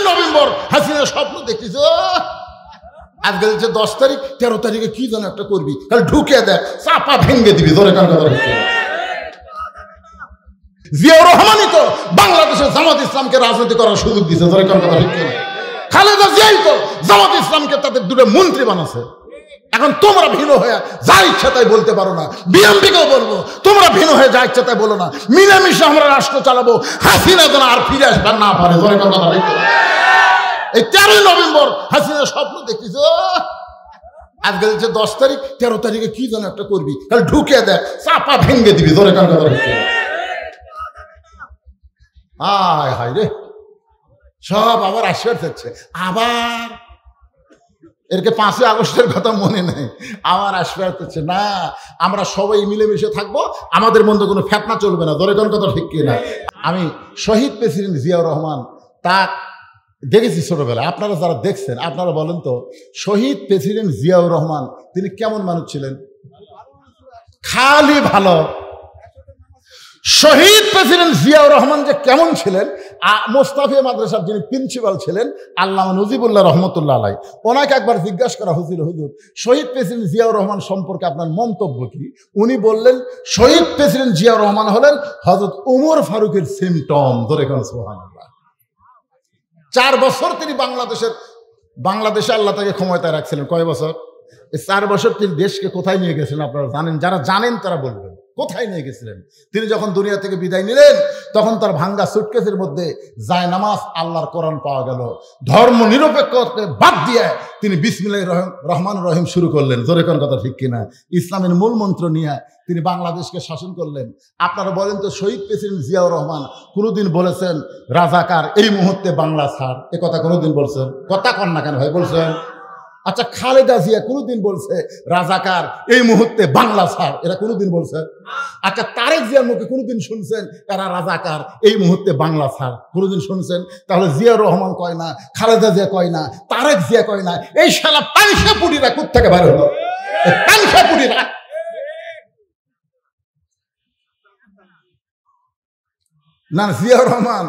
November Hasina স্বপ্ন দেখতেছ আজকে 10 তারিখ 13 তারিখে কি যেন একটা করবি, তাহলে ঢুকে দেখ চাপা ভেঙে দিবি। ধরে কার কথা জিয়াউর রহমানই তো বাংলাদেশের জামাত ইসলামকে রাজনীতি করার সুযোগ দিয়েছে। ধরে কার কথা ঠিক না? খালেদা জিয়াই তো জামাত ইসলামকে তাদের 2টা মন্ত্রী বানাচ্ছে। এখন তোমরা ভিন্ন হয়ে যা ইচ্ছা তাই বলতে পারো না। বিএনপিকেও বলবো তোমরা ভিন্ন হয়ে যা ইচ্ছা তাই বলো না। মিলেমিশে আমরা রাষ্ট্র চালাবো, হাসিনা যেন আর ফিরে আসবার না পারে। ধরে কার কথা ঠিক না? এই 13 নভেম্বর হাসিনা স্বপ্ন দেখতেছ আজকে 10 তারিখ 13 তারিখে কি যেন একটা করবি, তাহলে ঢুকে দেখ চাপা ভেঙে দিবি। ধরে কার কথা ঠিক না? হায় হায় রে, সব আবার আশীর্বাদ হচ্ছে। আবার এরকে 5ই আগস্টের কথা মনে নেই, আমার আশীর্বাদ হচ্ছে না। আমরা সবাই মিলেমিশে থাকবো, আমাদের মধ্যে কোনো ফেতনা চলবে না। ধরে কোন কথা ঠিক কিনা? আমি শহীদ প্রেসিডেন্ট জিয়াউর রহমান তা দেখেছি ছোটবেলায়। আপনারা যারা দেখছেন আপনারা বলেন তো, শহীদ প্রেসিডেন্ট জিয়াউর রহমান তিনি কেমন মানুষ ছিলেন? খালি ভালো। শহীদ প্রেসিডেন্ট জিয়াউর রহমান যে কেমন ছিলেন, মোস্তাফিয়া মাদ্রাসার যিনি প্রিন্সিপাল ছিলেন আল্লামা নজিবুল্লাহ রহমতুল্লাহ আলাইহি, ওনাকে একবার জিজ্ঞাসা করা হয়েছিল, হুজুর শহীদ প্রেসিডেন্ট জিয়াউর রহমান সম্পর্কে আপনার মন্তব্য কি? উনি বললেন শহীদ প্রেসিডেন্ট জিয়াউর রহমান হলেন হযরত ওমর ফারুকের সিমটম। ধরে কোন সুবহানাল্লাহ। 4 বছর তিনি বাংলাদেশে আল্লাহ তাকে ক্ষমতায় রাখছিলেন। কয় বছর? এই 4 বছর তিনি দেশকে কোথায় নিয়ে গেছিলেন আপনারা জানেন? যারা জানেন তারা বলবেন কোথায় নিয়ে গেছিলেন। তিনি যখন দুনিয়া থেকে বিদায় নিলেন তখন তার ভাঙ্গা সুটকেসের মধ্যে জায়নামাজ আল্লাহর কোরআন পাওয়া গেল। ধর্ম নিরপেক্ষকে বাদ দিয়ে তিনি বিসমিল্লাহির রহমান রহিম শুরু করলেন। জোরে কোন কথা ঠিক কিনা? ইসলামের মূল মন্ত্র নিয়ে তিনি বাংলাদেশকে শাসন করলেন। আপনারা বলেন তো, শহীদ প্রেসিডেন্ট জিয়াউর রহমান কোনোদিন বলেছেন রাজাকার এই মুহূর্তে বাংলা ছাড়? এ কথা কোনোদিন বলছেন? কথা কন না কেন ভাই? বলছেন? আচ্ছা, খালেদা জিয়া কোনোদিন বলছে রাজাকার এই মুহূর্তে বাংলা ছাড়? এরা কোনোদিন বলছে? আচ্ছা, তারেক জিয়ার মুখে কোনোদিন শুনছেন এরা রাজাকার এই মুহূর্তে বাংলা ছাড়? কোনোদিন শুনছেন? তাহলে জিয়াউর রহমান কয় না, খালেদা জিয়া কয় না, তারেক জিয়া কয় না, এই শালা পাংশা পুটিরা কোত্থেকে বার হলো? পাংশা পুটিরা। না, জিয়াউর রহমান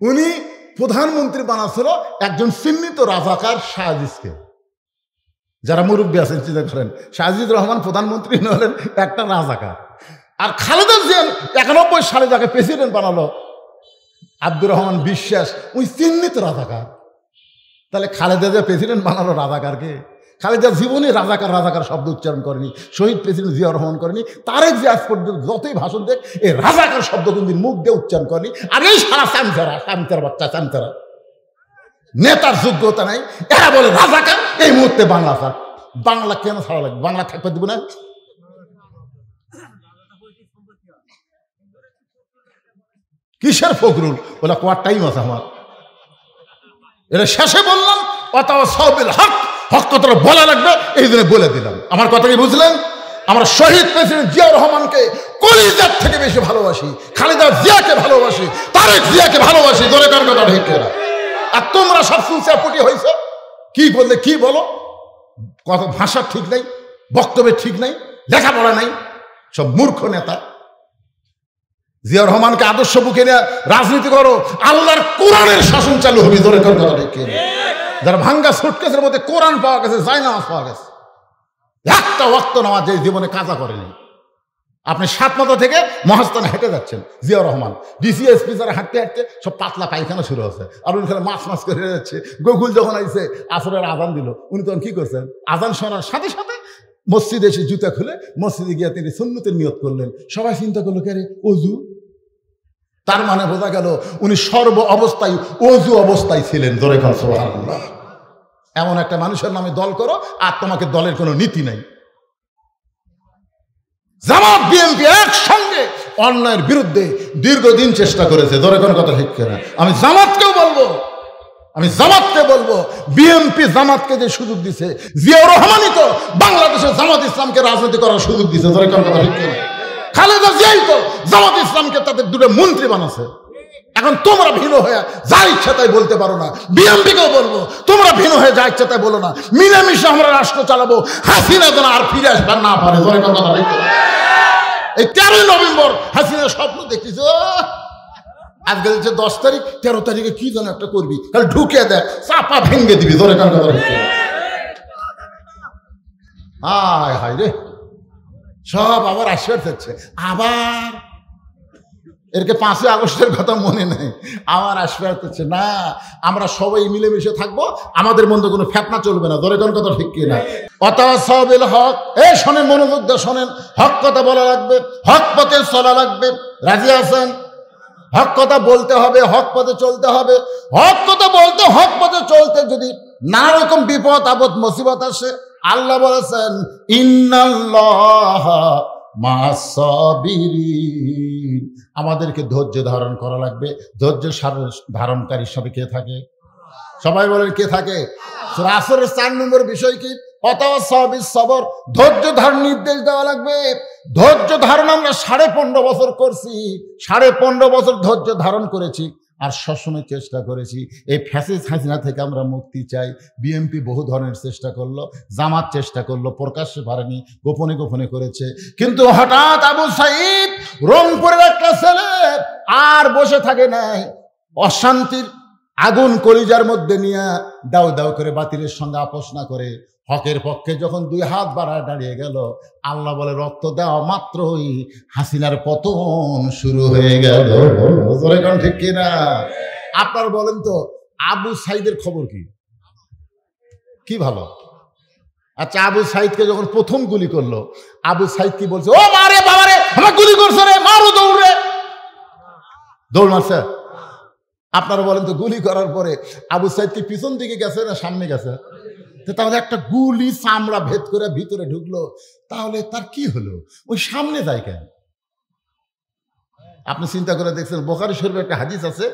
উনি প্রধানমন্ত্রী বানাচ্ছিল একজন চিহ্নিত রাজাকার শাহজিজকে। যারা মুরব্বী আছেন চিন্তা করেন, শাহজিদ রহমান প্রধানমন্ত্রী হলেন একটা রাজাকার। আর খালেদা জিয়া 91 সালে যাকে প্রেসিডেন্ট বানালো আব্দুর রহমান বিশ্বাস, ওই চিহ্নিত রাজাকার। তাহলে খালেদা জিয়া প্রেসিডেন্ট বানালো রাজাকারকে? খালেদা জীবনে রাজাকার শব্দ উচ্চারণ করেনি, শহীদ প্রেসিডেন্ট জিয়াউর রহমান করেনি, তারেক জিয়া আজ পর্যন্ত যতই ভাষণ দেখ এই রাজাকার শব্দ কোনদিন মুখ দিয়ে উচ্চারণ করেনি। আর এই সারা চামচারা বাচ্চা চামচারা, নেতার যোগ্যতা নাই, এরা বলে রাজাকার এই মুহূর্তে বাংলা ছাড়। বাংলা কেন ছাড়া লাগবে? বাংলা থাকতে দিব না? কিসের ফখরুল? বলে কোয়ার টাইম আছে আমার, এটা শেষে বললাম। হক কথাটা বলা লাগবে, এই জন্য বলে দিলাম। আমার কথা কি বুঝলেন? আমরা শহীদ প্রেসিডেন্ট জিয়াউর রহমানকে কলিজার থেকে বেশি ভালোবাসি, খালেদা জিয়াকে ভালোবাসি, তারেক জিয়াকে ভালোবাসি। ধরে কার কথা ঠিক না? আর তোমরা সব সুচাপুটি হয়েছ, কি বললে কি বলো, কথা ভাষা ঠিক নাই, বক্তব্যের ঠিক নাই, লেখাপড়া নাই, সব মূর্খ নেতা। জিয়াউর রহমানকে আদর্শ বুকে নিয়ে রাজনীতি করো, আল্লাহর কোরআনের শাসন চালু হবে। ধরে কার কথা ঠিক না? যারা ভাঙ্গা সুটকেসের মধ্যে কোরআন পাওয়া গেছে, জায়নামাজ পাওয়া গেছে, একটা ওয়াক্ত নামাজ এই জীবনে কাজা করেনি। আপনি 7 মাথা থেকে মহাস্থানে হেঁটে যাচ্ছেন, জিয়াউর রহমান ডিসিএসপি যারা হাঁটতে হাঁটতে সব পাতলা পায়খানা শুরু হচ্ছে, আর উনি খেলে মাছ করে যাচ্ছে। গোকুল যখন আইসে আসরের আজান দিল, উনি তখন কি করছেন? আজান শোনার সাথে সাথে মসজিদে এসে জুতা খুলে মসজিদে গিয়ে তিনি সুন্নতের নিয়ত করলেন। সবাই চিন্তা করলো, কে রে অজু? তার মানে বোঝা গেল উনি সর্ব অবস্থায় অজু অবস্থায় ছিলেন। ধরে খান সুবহানাল্লাহ। এমন একটা মানুষের নামে দল করো আর তোমাকে দলের কোনো নীতি নাই। জামাত বিএনপি একসঙ্গে অন্যায়ের বিরুদ্ধে দীর্ঘদিন চেষ্টা করেছে। ধরে কোনো কথা ঠিক না? আমি জামাতকে বলবো বিএনপি জামাতকে যে সুযোগ দিছে, জিয়াউর রহমানই তো বাংলাদেশের জামাত ইসলামকে রাজনীতি করার সুযোগ দিছে। ধরে কোনো কথা ঠিক না? খালেদা জিয়াই তো জামাত ইসলামকে তাদের 2টা মন্ত্রী বানাচ্ছে। এখন তোমরা ভিন্ন হয়ে যা ইচ্ছা তাই বলতে পারো না। বিএনপিকেও বলবো তোমরা ভিন্ন হয়ে যা ইচ্ছা তাই বলো না। মিলেমিশে আমরা রাষ্ট্র চালাবো, হাসিনা যেন আর ফিরে আসবার না পারে। ধরে কোনো কথা ঠিক না? এই 13 নভেম্বর হাসিনা স্বপ্ন দেখতেছ আজকে হচ্ছে 10 তারিখ, 13 তারিখে কি যেন একটা করবি, তাহলে ঢুকে দেখ চাপা ভেঙে দিবি ধরে কান কথা ঢুকে। হায় হায় রে, সব আবার আশীর্বাদ হচ্ছে। আবার এরকে 5ই আগস্টের কথা মনে নেই, আমার আশীর্বাদ হচ্ছে না। আমরা সবাই মিলেমিশে থাকবো, আমাদের মধ্যে কোনো ফেতনা চলবে না, ধরে কোন কথা ঠিক কিনা। অতাসাবিল হক, এই শোনেন, মনোযোগ দিয়ে শোনেন, হক কথা বলা লাগবে, হক পথে চলা লাগবে। রাজি আছেন? হক কথা বলতে হবে, হক পথে চলতে হবে। হক কথা বলতে, হক পথে চলতে যদি নানা রকম বিপদ আপদ মুসিবত আসে, আল্লাহ বলেছেন ইন্নাল্লাহা মা'আস সাবিরিন, আমাদেরকে ধৈর্য ধারণ করা লাগবে। ধৈর্য ধারণকারী সবে কে থাকে? সবাই বলেন কে থাকে? সূরা আসরের 4 নম্বর বিষয় কি? ওয়াতাওয়াসাবিস সবর, ধৈর্য ধারণ নির্দেশ দেওয়া লাগবে। ধৈর্য ধারণ আমরা 15.5 বছর করছি, 15.5 বছর ধৈর্য ধারণ করেছি। আর সবসময় চেষ্টা করেছি এই ফ্যাসিস্ট হাসিনা থেকে আমরা মুক্তি চাই। বিএনপি বহু ধরনের চেষ্টা করলো, জামাত চেষ্টা করলো, প্রকাশ্যে পারেনি, গোপনে গোপনে করেছে। কিন্তু হঠাৎ আবু সাঈদ রংপুরের একটা ছেলে আর বসে থাকে নাই, অশান্তির আগুন কলিজার মধ্যে নিয়ে দাও দাও করে বাতিলের সঙ্গে আপোষ না করে হকের পক্ষে যখন 2 হাত বাড়ায় দাঁড়িয়ে গেল, আল্লাহ বলে রক্ত দেওয়া মাত্রই হাসিনার পতন শুরু হয়ে গেল। ঠিক কিনা? আপনার বলেন তো আবু সাঈদের খবর কি? কি ভালো? আচ্ছা, আবু সাঈদকে যখন প্রথম গুলি করলো, আবু সাঈদ কি বলছে? ও মারে বাবারে, আমার গুলি করছে রে, মারো দৌড়ে। দৌড় মারছে? আপনারা বলেন তো গুলি করার পরে আবু সাঈদ কি পিছন দিকে গেছে না সামনে গেছে? তাহলে একটা গুলি চামড়া ভেদ করে ভিতরে ঢুকলো, তাহলে তার কি হলো? ওই সামনে যায় কেন? আপনি চিন্তা করে দেখছেন, বুখারী শরীফে একটা হাদিস আছে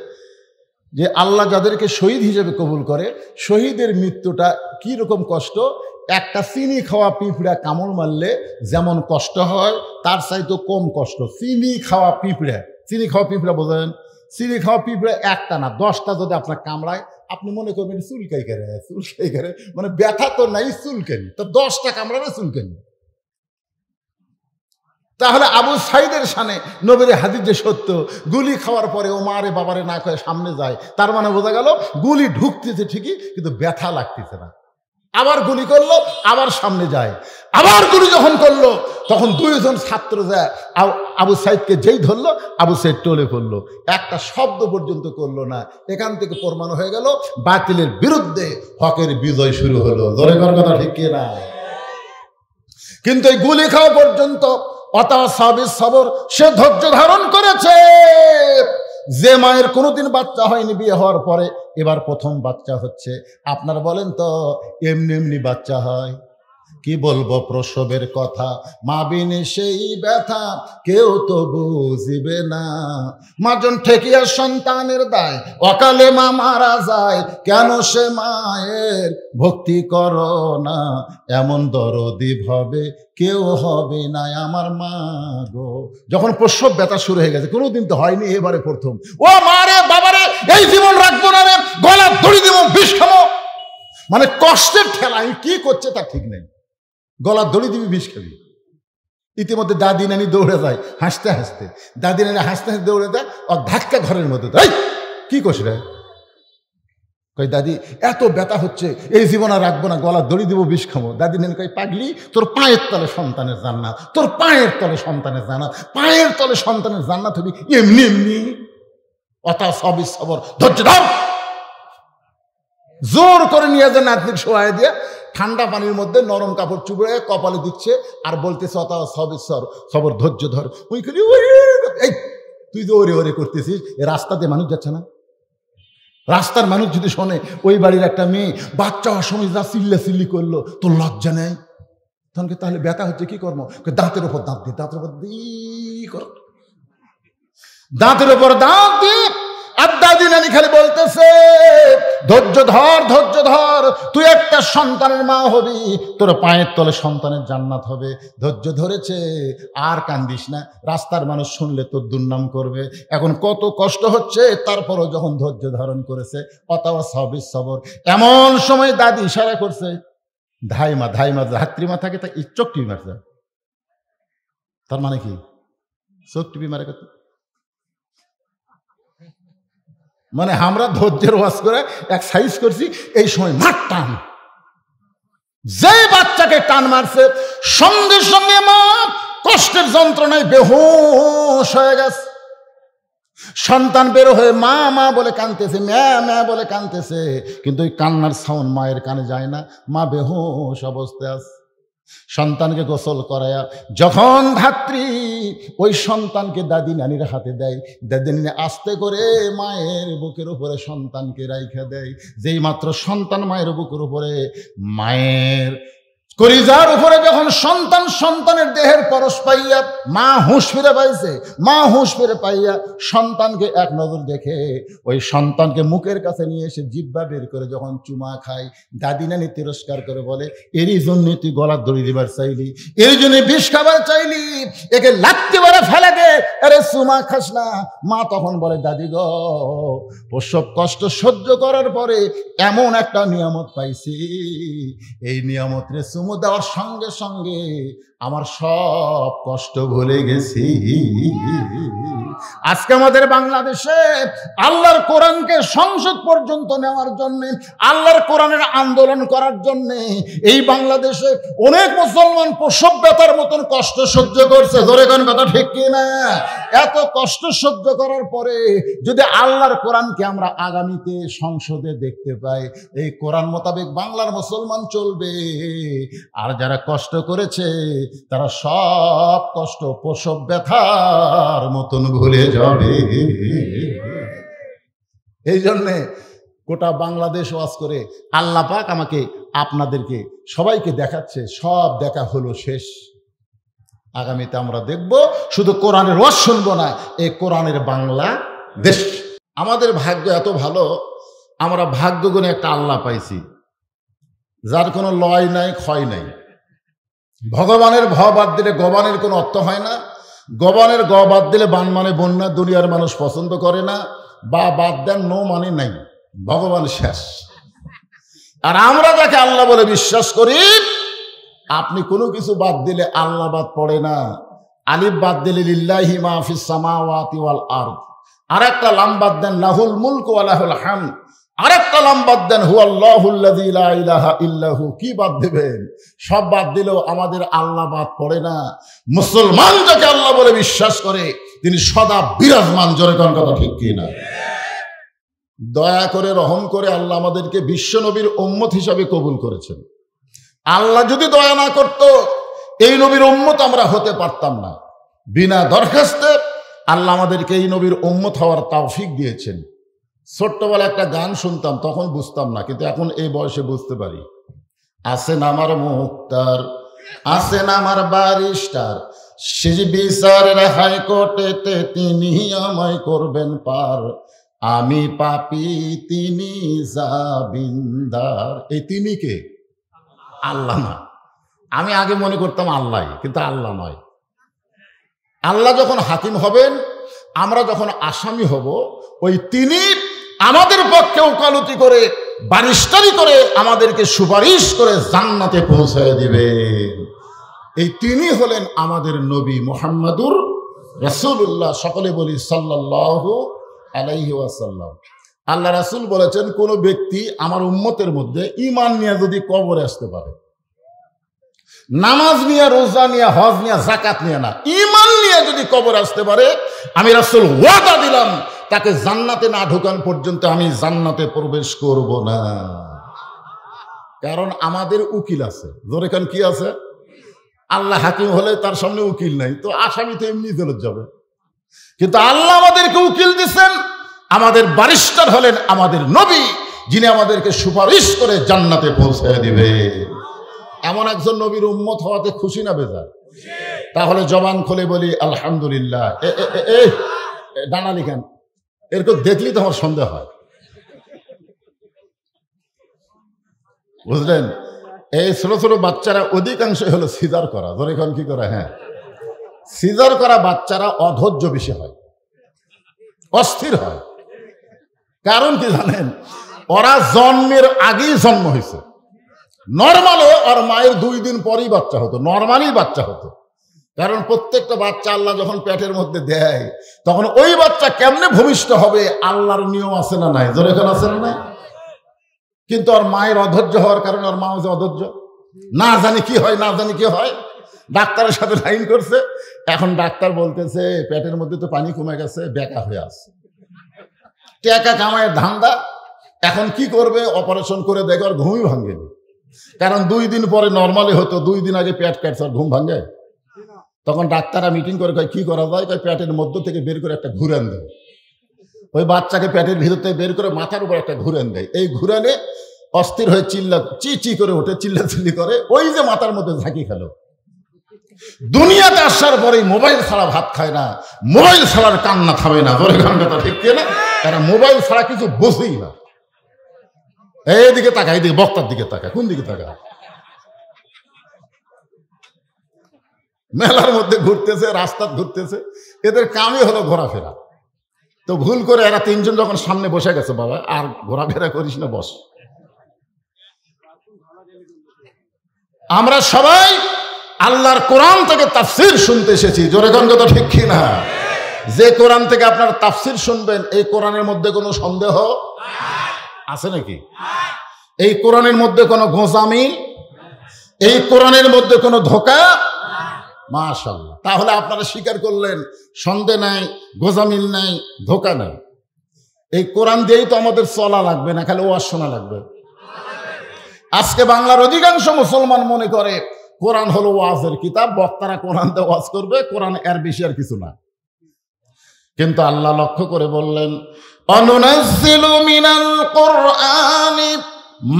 যে আল্লাহ যাদেরকে শহীদ হিসেবে কবুল করে, শহীদের মৃত্যুটা কি রকম কষ্ট, একটা চিনি খাওয়া পিঁপড়া কামড় মারলে যেমন কষ্ট হয় তার চাইতে কম কষ্ট চিনি খাওয়া পিঁপড়া। চিনি খাওয়া পিঁপড়া বোঝেন? চিনি খাওয়া পিঁপড়া একটা না 10টা যদি আপনার কামড়ায়, আপনি মনে করবেন চুলকাই করে, চুলকাই করে, মানে ব্যথা তো নাই, চুলকানি তো 10টা কামড়াবে চুলকানি। তাহলে আবু সাঈদের শানে নবীর হাদিস যে সত্য, গুলি খাওয়ার পরে ও মারে বাবারে না কয়ে সামনে যায়, তার মানে বোঝা গেল গুলি ঢুকতেছে ঠিকই কিন্তু ব্যথা লাগতেছে না। আবার গুলি করলো, আবার সামনে যায়, আবার গুলি যখন করলো তখন 2 জন ছাত্র যায় আবু সাঈদকে যেই ধরলো, আবু সাঈদ টলে পড়লো, একটা শব্দ পর্যন্ত করলো না। এখান থেকে প্রমাণ হয়ে গেল বাতিলের বিরুদ্ধে হকের বিজয় শুরু হলো। জোরে কথা ঠিক কিনা? কিন্তু এই গুলি খাওয়া পর্যন্ত ওয়াতাসাবিস সবর, সে ধৈর্য ধারণ করেছে। যে মায়ের কোনোদিন বাচ্চা হয়নি বিয়ে হওয়ার পরে এবার প্রথম বাচ্চা হচ্ছে, আপনারা বলেন তো এমনি এমনি বাচ্চা হয়? কি বলবো প্রসবের কথা, মা বিনে সেই ব্যথা কেউ তো বুঝিবে না। মাজন ঠেকিয়া সন্তানের দায়, অকালে মা মারা যায়, কেন সে মায়ের ভক্তি করো না? এমন দরদি ভাবে কেউ হবে না আমার মা গো। যখন প্রসব ব্যথা শুরু হয়ে গেছে, কোনোদিন তো হয়নি, এবারে প্রথম, ও মারে বাবারে, এই জীবন রাখবো না রে, গলা দড়ি দিব, বিষ খাবো। মানে কষ্টের ঠেলা কি করছে তার ঠিক নেই, গলা দড়ি দিবি, বিষ খাবি। ইতিমধ্যে দাদি নানি দৌড়ে যায় হাসতে হাসতে, দাদি নানি হাসতে হাসতে দৌড়ে যায়, ও ধাক্কা ঘরের মধ্যে, তাই কি করছে রে? কই দাদি এত ব্যথা হচ্ছে, এই জীবন আর রাখবো না, গলা দড়ি দিব, বিষ খাবো। দাদি নানি কই পাগলি, তোর পায়ের তলে সন্তানের জান্নাত, তোর পায়ের তলে সন্তানের জান্নাত, পায়ের তলে সন্তানের জান্নাত হবি এমনি এমনি। ওয়াতাসাবিস সবর, ধৈর্য ধর। জোর করে নিয়ে যায় নাতনির শোয়ায় দিয়ে, ঠান্ডা পানির মধ্যে নরম কাপড় চুবড়ে কপালে দিচ্ছে আর বলতেছে ওয়াতাসাবিস সবর, ধৈর্য ধর। ওই খালি এই তুই যে ওরে ওরে করতেছিস, এ রাস্তাতে মানুষ যাচ্ছে না? রাস্তার মানুষ যদি শোনে ওই বাড়ির একটা মেয়ে বাচ্চা হওয়ার সময় যা চিল্লা চিল্লি করলো, তোর লজ্জা নেই? তখন তাহলে ব্যথা হচ্ছে কি কর্ম? দাঁতের ওপর দাঁত দিয়ে, দাঁতের ওপর দিয়ে কর, দাঁতের ওপর দাঁত দিয়ে। আর দাদি নানি খালি বলতেছে ধৈর্য ধর, ধৈর্য ধর, তুই একটা সন্তানের মা হবি, তোর পায়ের তলে সন্তানের জান্নাত হবে। ধৈর্য ধরেছে, আর কান্দিস না, রাস্তার মানুষ শুনলে তোর দুর্নাম করবে। এখন কত কষ্ট হচ্ছে, তারপরও যখন ধৈর্য ধারণ করেছে, ওয়াতাসাবিস সবর। এমন সময় দাদি ইশারা করছে, ধাইমা ধাইমা, ধাত্রীমা থাকে তা চোখ টিপি মারছে। তার মানে কি? চোখ টিপি মারে কত? মানে আমরা ধৈর্যের ওয়াজ করে এক্সারসাইজ করছি, এই সময় মার টান। যে বাচ্চাকে টান মারছে সঙ্গে সঙ্গে মা কষ্টের যন্ত্রণায় বেহুশ হয়ে গেছে। সন্তান বের হয়ে মা মা বলে কাঁদতেছে, ম্যা ম্যা বলে কাঁদতেছে, কিন্তু ওই কান্নার সাউন্ড মায়ের কানে যায় না। মা বেহুশ অবস্থায় আছে। সন্তানকে গোসল করায়া যখন ধাত্রী ওই সন্তানকে দাদি নানির হাতে দেয়, দাদি নানি আস্তে করে মায়ের বুকের উপরে সন্তানকে রাইখা দেয়। যেই মাত্র সন্তান মায়ের বুকের উপরে, মায়ের কলিজার উপরে যখন সন্তান সন্তানের দেহের পরশ পাইয়া মা হুঁশ ফিরে পাইছে, মা হুঁশ ফিরে পাইয়া সন্তানকে এক নজর দেখে ওই সন্তানকে মুখের কাছে নিয়ে এসে জিহ্বা বের করে যখন চুমা খায়, দাদি নানি তিরস্কার করে বলে, এরই জন্য তুই গলার দড়ি দিবার চাইলি, এর জন্য বিষ খাবার চাইলি, একে লাত্তি মারা ফেলে দে, আরে চুমা খাস না। মা তখন বলে, দাদি গো, প্রসব কষ্ট সহ্য করার পরে এমন একটা নিয়ামত পাইছি, এই নিয়ামতের চুমু দেওয়ার সঙ্গে সঙ্গে আমার সব কষ্ট ভুলে গেছি। আজকে আমাদের বাংলাদেশে আল্লাহর কোরআনকে সংসদ পর্যন্ত নেওয়ার জন্য, আল্লাহর কোরআনের আন্দোলন করার জন্য এই বাংলাদেশে অনেক মুসলমান প্রসব ব্যথার মতন কষ্ট সহ্য করছে। ধরে কোন কথা ঠিক কিনা? এত কষ্ট সহ্য করার পরে যদি আল্লাহর কোরআনকে আমরা আগামীতে সংসদে দেখতে পাই, এই কোরআন মোতাবেক বাংলার মুসলমান চলবে। আর যারা কষ্ট করেছে তারা সব কষ্ট প্রসব ব্যথার মতন ভুলে যাবে। এই জন্যে গোটা বাংলাদেশ ওয়াজ করে আল্লাহ পাক আমাকে আপনাদেরকে সবাইকে দেখাচ্ছে, সব দেখা হলো শেষ। আগামীতে আমরা দেখব শুধু কোরআনের ওয়াজ শুনবো না, এই কোরআনের বাংলা দেশ। আমাদের ভাগ্য এত ভালো, আমরা ভাগ্য গুণে একটা আল্লাহ পাইছি যার কোনো লয় নাই, ক্ষয় নাই। ভগবানের ভ বাদ দিলে গবানের কোনো অর্থ হয় না, গবানের গ বাদ দিলে বান মানে বন্যা, দুনিয়ার মানুষ পছন্দ করে না, বা বাদ দেন নো মানে নাই, ভগবান শেষ। আর আমরা যাকে আল্লাহ বলে বিশ্বাস করি, আপনি কোনো কিছু বাদ দিলে আল্লাহ বাদ পড়ে না। আলিফ বাদ দিলে লিল্লাহি মা ফিস সামাওয়াতি ওয়াল আরদ, আর একটা লাম বাদ দেন লাহুল মুলকু ওয়া লাহুল হামদ, আর একটা লাম বাদ দেন হুয়াল্লাহুল্লাযী লা ইলাহা ইল্লাহু। কি বাদ দেবেন? সব বাদ দিলেও আমাদের আল্লাহ বাদ পড়ে না। মুসলমান যাকে আল্লাহ বলে বিশ্বাস করে তিনি সদা বিরাজমান। জোরে কোন কথা ঠিক কি না? দয়া করে রহম করে আল্লাহ আমাদেরকে বিশ্ব নবীর উম্মত হিসাবে কবুল করেছেন। আল্লাহ যদি দয়া না করত, এই নবীর উম্মত আমরা হতে পারতাম না। বিনা দরখাস্তে আল্লাহ আমাদেরকে এই নবীর উম্মত হওয়ার তৌফিক দিয়েছেন। ছোট্টবেলা একটা গান শুনতাম, তখন বুঝতাম না, কিন্তু এখন এই বয়সে বুঝতে পারি। আসেন আমার মুক্তার, আসেন আমার বারিস্টার, সে বিচারের হাইকোর্টেতে তিনি আমায় করবেন পার। আমি পাপী, তিনি জামিনদার। এই তিনি কে? আল্লাহ না। আমি আগে মনে করতাম আল্লাহ, কিন্তু আল্লাহ নয়। আল্লাহ যখন হাকিম হবেন, আমরা যখন আসামি হব, ওই তিনি আমাদের পক্ষে ওকালতি করে, বারিস্টারি করে, আমাদেরকে সুপারিশ করে জান্নাতে পৌঁছায় দিবে। এই তিনি হলেন আমাদের নবী মুহাম্মাদুর রাসূলুল্লাহ। সকলে বলি সাল্লাল্লাহু আলাইহি ওয়াসাল্লাম। আল্লাহ রাসূল বলেছেন, কোন ব্যক্তি আমার উম্মতের মধ্যে ঈমান নিয়ে যদি কবরে আসতে পারে, নামাজ নিয়ে, রোজা নিয়ে, হজ নিয়ে, যাকাত নিয়ে না, ঈমান নিয়ে যদি কবরে আসতে পারে, আমি রাসূল ওয়াদা দিলাম তাকে জান্নাতে না ঢোকান পর্যন্ত আমি জান্নাতে প্রবেশ করব না। কারণ আমাদের উকিল আছে। জোরে কান কি আছে? আল্লাহ হাকিম হলে তার সামনে উকিল নাই, তো আসামি তো এমনি জেলত যাবে। কিন্তু আল্লাহ আমাদেরকে উকিল দিচ্ছেন, আমাদের বারিস্টার হলেন আমাদের নবী, যিনি আমাদেরকে সুপারিশ করে জান্নাতে পৌঁছায় দিবে। এমন একজন নবীর উম্মত হওয়াতে খুশি না বেজার? তাহলে জবান খুলে বলি আলহামদুলিল্লাহ। ডানালি কেন? এরকম দেখলেই তো আমার সন্দেহ হয়, বুঝলেন? এই ছোট ছোট বাচ্চারা অধিকাংশ হলো সিজার করা। ধরে এখন কি করা? হ্যাঁ, সিজার করা বাচ্চারা অধৈর্য বেশি হয়, অস্থির হয়। কারণ কি জানেন? ওরা জন্মের আগেই জন্ম হয়েছে। নর্মালে ওর মায়ের 2 দিন পরেই বাচ্চা হতো, নর্মালি বাচ্চা হতো। কারণ প্রত্যেকটা বাচ্চা আল্লাহ যখন পেটের মধ্যে দেয় তখন ওই বাচ্চা কেমনে ভূমিষ্ঠ হবে আল্লাহর নিয়ম আছে না নাই? জোরে এখন আছে না নাই? কিন্তু ওর মায়ের অধৈর্য হওয়ার কারণে ওর মাও যে অধৈর্য, না জানি কি হয়, না জানি কি হয়, ডাক্তারের সাথে লাইন করছে। এখন ডাক্তার বলতেছে পেটের মধ্যে তো পানি কমে গেছে, বেকা হয়ে আসছে, টাকা কামায়ের ধান্দা। এখন কি করবে? অপারেশন করে দেখে ওর ঘুমই ভাঙেনি। কারণ 2 দিন পরে নর্মালি হতো, 2 দিন আগে পেট কাটছে, আর ঘুম ভাঙে। তখন ডাক্তাররা মিটিং করে কয় কি করা যায়? কয় পেটের মধ্য থেকে বের করে একটা ঘুরান দেয়। ওই বাচ্চাকে পেটের ভিতর থেকে বের করে মাথার উপর একটা ঘুরান দেয়। এই ঘুরানে অস্থির হয়ে চি চি করে ওঠে, চিল্লাচিল্লি করে, ওই যে মাথার মধ্যে ঝাঁকি খেলো। দুনিয়াতে আসার পরেই মোবাইল ছাড়া ভাত খায় না, মোবাইল ছাড়ার কান্না থামে না। ধরে গানটা ঠিক না? তারা মোবাইল ছাড়া কিছু বোঝেই না। এইদিকে তাকা, এইদিকে বক্তার দিকে তাকা, কোন দিকে তাকা? মেলার মধ্যে ঘুরতেছে, রাস্তায় ঘুরতেছে, এদের কামই হলো ঘোরাফেরা। তো ভুল করে এরা 3 জন যখন সামনে বসে গেছে, বাবা আর ঘোরাফেরা করিস না, বস। আমরা সবাই আল্লাহর কোরআন থেকে তাফসীর শুনতে এসেছি। জোরে গান কথা ঠিক কি না? যে কোরআন থেকে আপনার তাফসীর শুনবেন, এই কোরআনের মধ্যে কোনো সন্দেহ আছে নাকি? এই কোরআনের মধ্যে কোনো গোঁজামি, এই কোরআনের মধ্যে কোনো ধোঁকা? মাশাআল্লাহ। তাহলে আপনারা স্বীকার করলেন সন্দেহ নাই, গোঁজামিল নাই, ধোঁকা নাই। এই কোরআন দিয়েই তো আমাদের চলা লাগবে না, খালি ওয়াজ শোনা লাগবে। আজকে বাংলার অধিকাংশ মুসলমান মনে করে কোরআন হলো ওয়াজের কিতাব, বক্তারা কোরআনতে ওয়াজ করবে, কোরআন এর বেশি আর কিছু না। কিন্তু আল্লাহ লক্ষ্য করে বললেন, অনুনাজ্জিলু মিনাল কুরআনি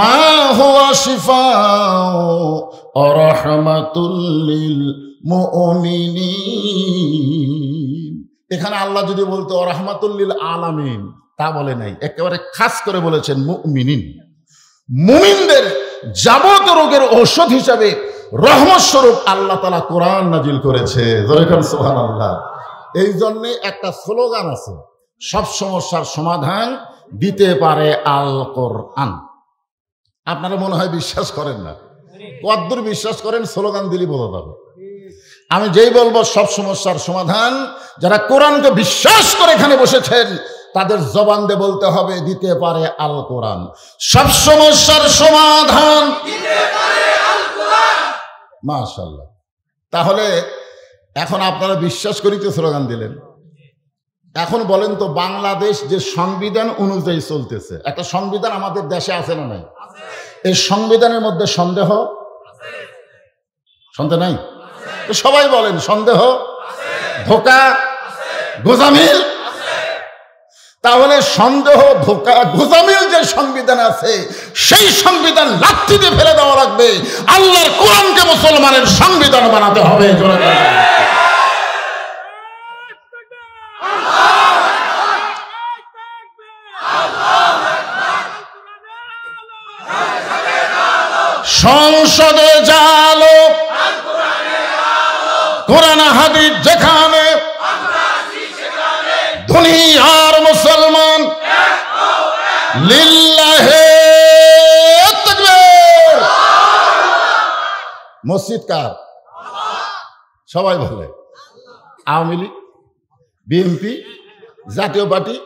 মা হুয়া শিফাউ ওয়া রাহমাতুল লিল মুমিনিন। এখানে আল্লাহ যদি বলতো ওয়া রাহমাতুল লিল আলামিন, তা বলে নাই, একেবারে খাস করে বলেছেন মুমিনিন। মুমিনদের যাবতীয় রোগের ঔষধ হিসাবে রহমত স্বরূপ আল্লাহ তাআলা কোরআন নাজিল করেছে। সুবহানাল্লাহ। এই জন্য একটা স্লোগান আছে, সব সমস্যার সমাধান দিতে পারে আল কোরআন। আপনারা মনে হয় বিশ্বাস করেন না, কদ্দূর বিশ্বাস করেন স্লোগান দিলি বোঝা যাবে। আমি যেই বলবো সব সমস্যার সমাধান, যারা কোরআনকে বিশ্বাস করে এখানে বসেছেন তাদের জবান দিয়ে বলতে হবে দিতে পারে আল কোরআন। সব সমস্যার সমাধান দিতে পারে আল কোরআন। মাশাআল্লাহ। তাহলে এখন আপনারা বিশ্বাস করিতে স্লোগান দিলেন। এখন বলেন তো, বাংলাদেশ যে সংবিধান অনুযায়ী চলতেছে, একটা সংবিধান আমাদের দেশে আছে না নাই? এই সংবিধানের মধ্যে সন্দেহ নাই? সবাই বলেন সন্দেহ, ধোঁকা, গোঁজামিল। তাহলে সন্দেহ, ধোঁকা, গোঁজামিল যে সংবিধান আছে, সেই সংবিধান লাথি দিয়ে ফেলে দেওয়া লাগবে। আল্লাহর কোরআনকে মুসলমানের সংবিধান বানাতে হবে। সংসদে জালো কোরআন হাদিস যেখানে, দুনিয়ার মুসলমান লিল্লাহে তাকবীর। মসজিদ কার? সবাই বলে আওয়ামী লীগ, বিএনপি, জাতীয় পার্টি,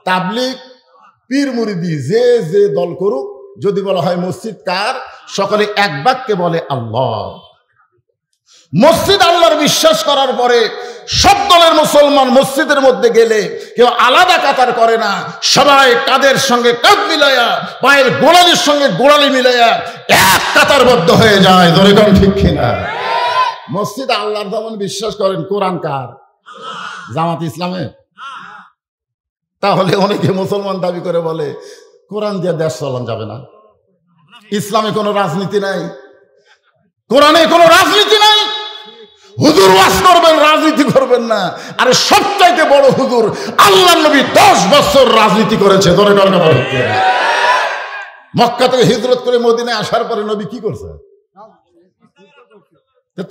তাবলীগ, পীর মুরিদি, যে যে দল করুক, যদি বলা হয় মসজিদ কার, সকলে এক বাক্যে বলে আল্লাহ। মসজিদ আল্লাহর বিশ্বাস করার পরে সব দলের মুসলমান মসজিদের মধ্যে গেলে কেউ আলাদা কাতার করে না, সবাই কাদের সঙ্গে কাঁধ মিলাইয়া, পায়ের গোড়ালির সঙ্গে গোড়ালি মিলাইয়া এক কাতারবদ্ধ হয়ে যায়। ধরে কোন ঠিক কিনা? মসজিদ আল্লাহর যেমন বিশ্বাস করেন, কোরআন কার? জামাত ইসলামে। তাহলে অনেকে মুসলমান দাবি করে বলে কোরআন দিয়ে দেশ চালান যাবে না, ইসলামে কোনো রাজনীতি নাই, কোরআনে কোনো রাজনীতি নাই, হুজুর ওয়াজ করবেন, রাজনীতি করবেন না। আরে সবচাইতে বড় হুজুর আল্লাহর নবী 10 বছর রাজনীতি করেছে। ধরে কথা হচ্ছে, মক্কা থেকে হিজরত করে মদিনায় আসার পরে নবী কি করছে?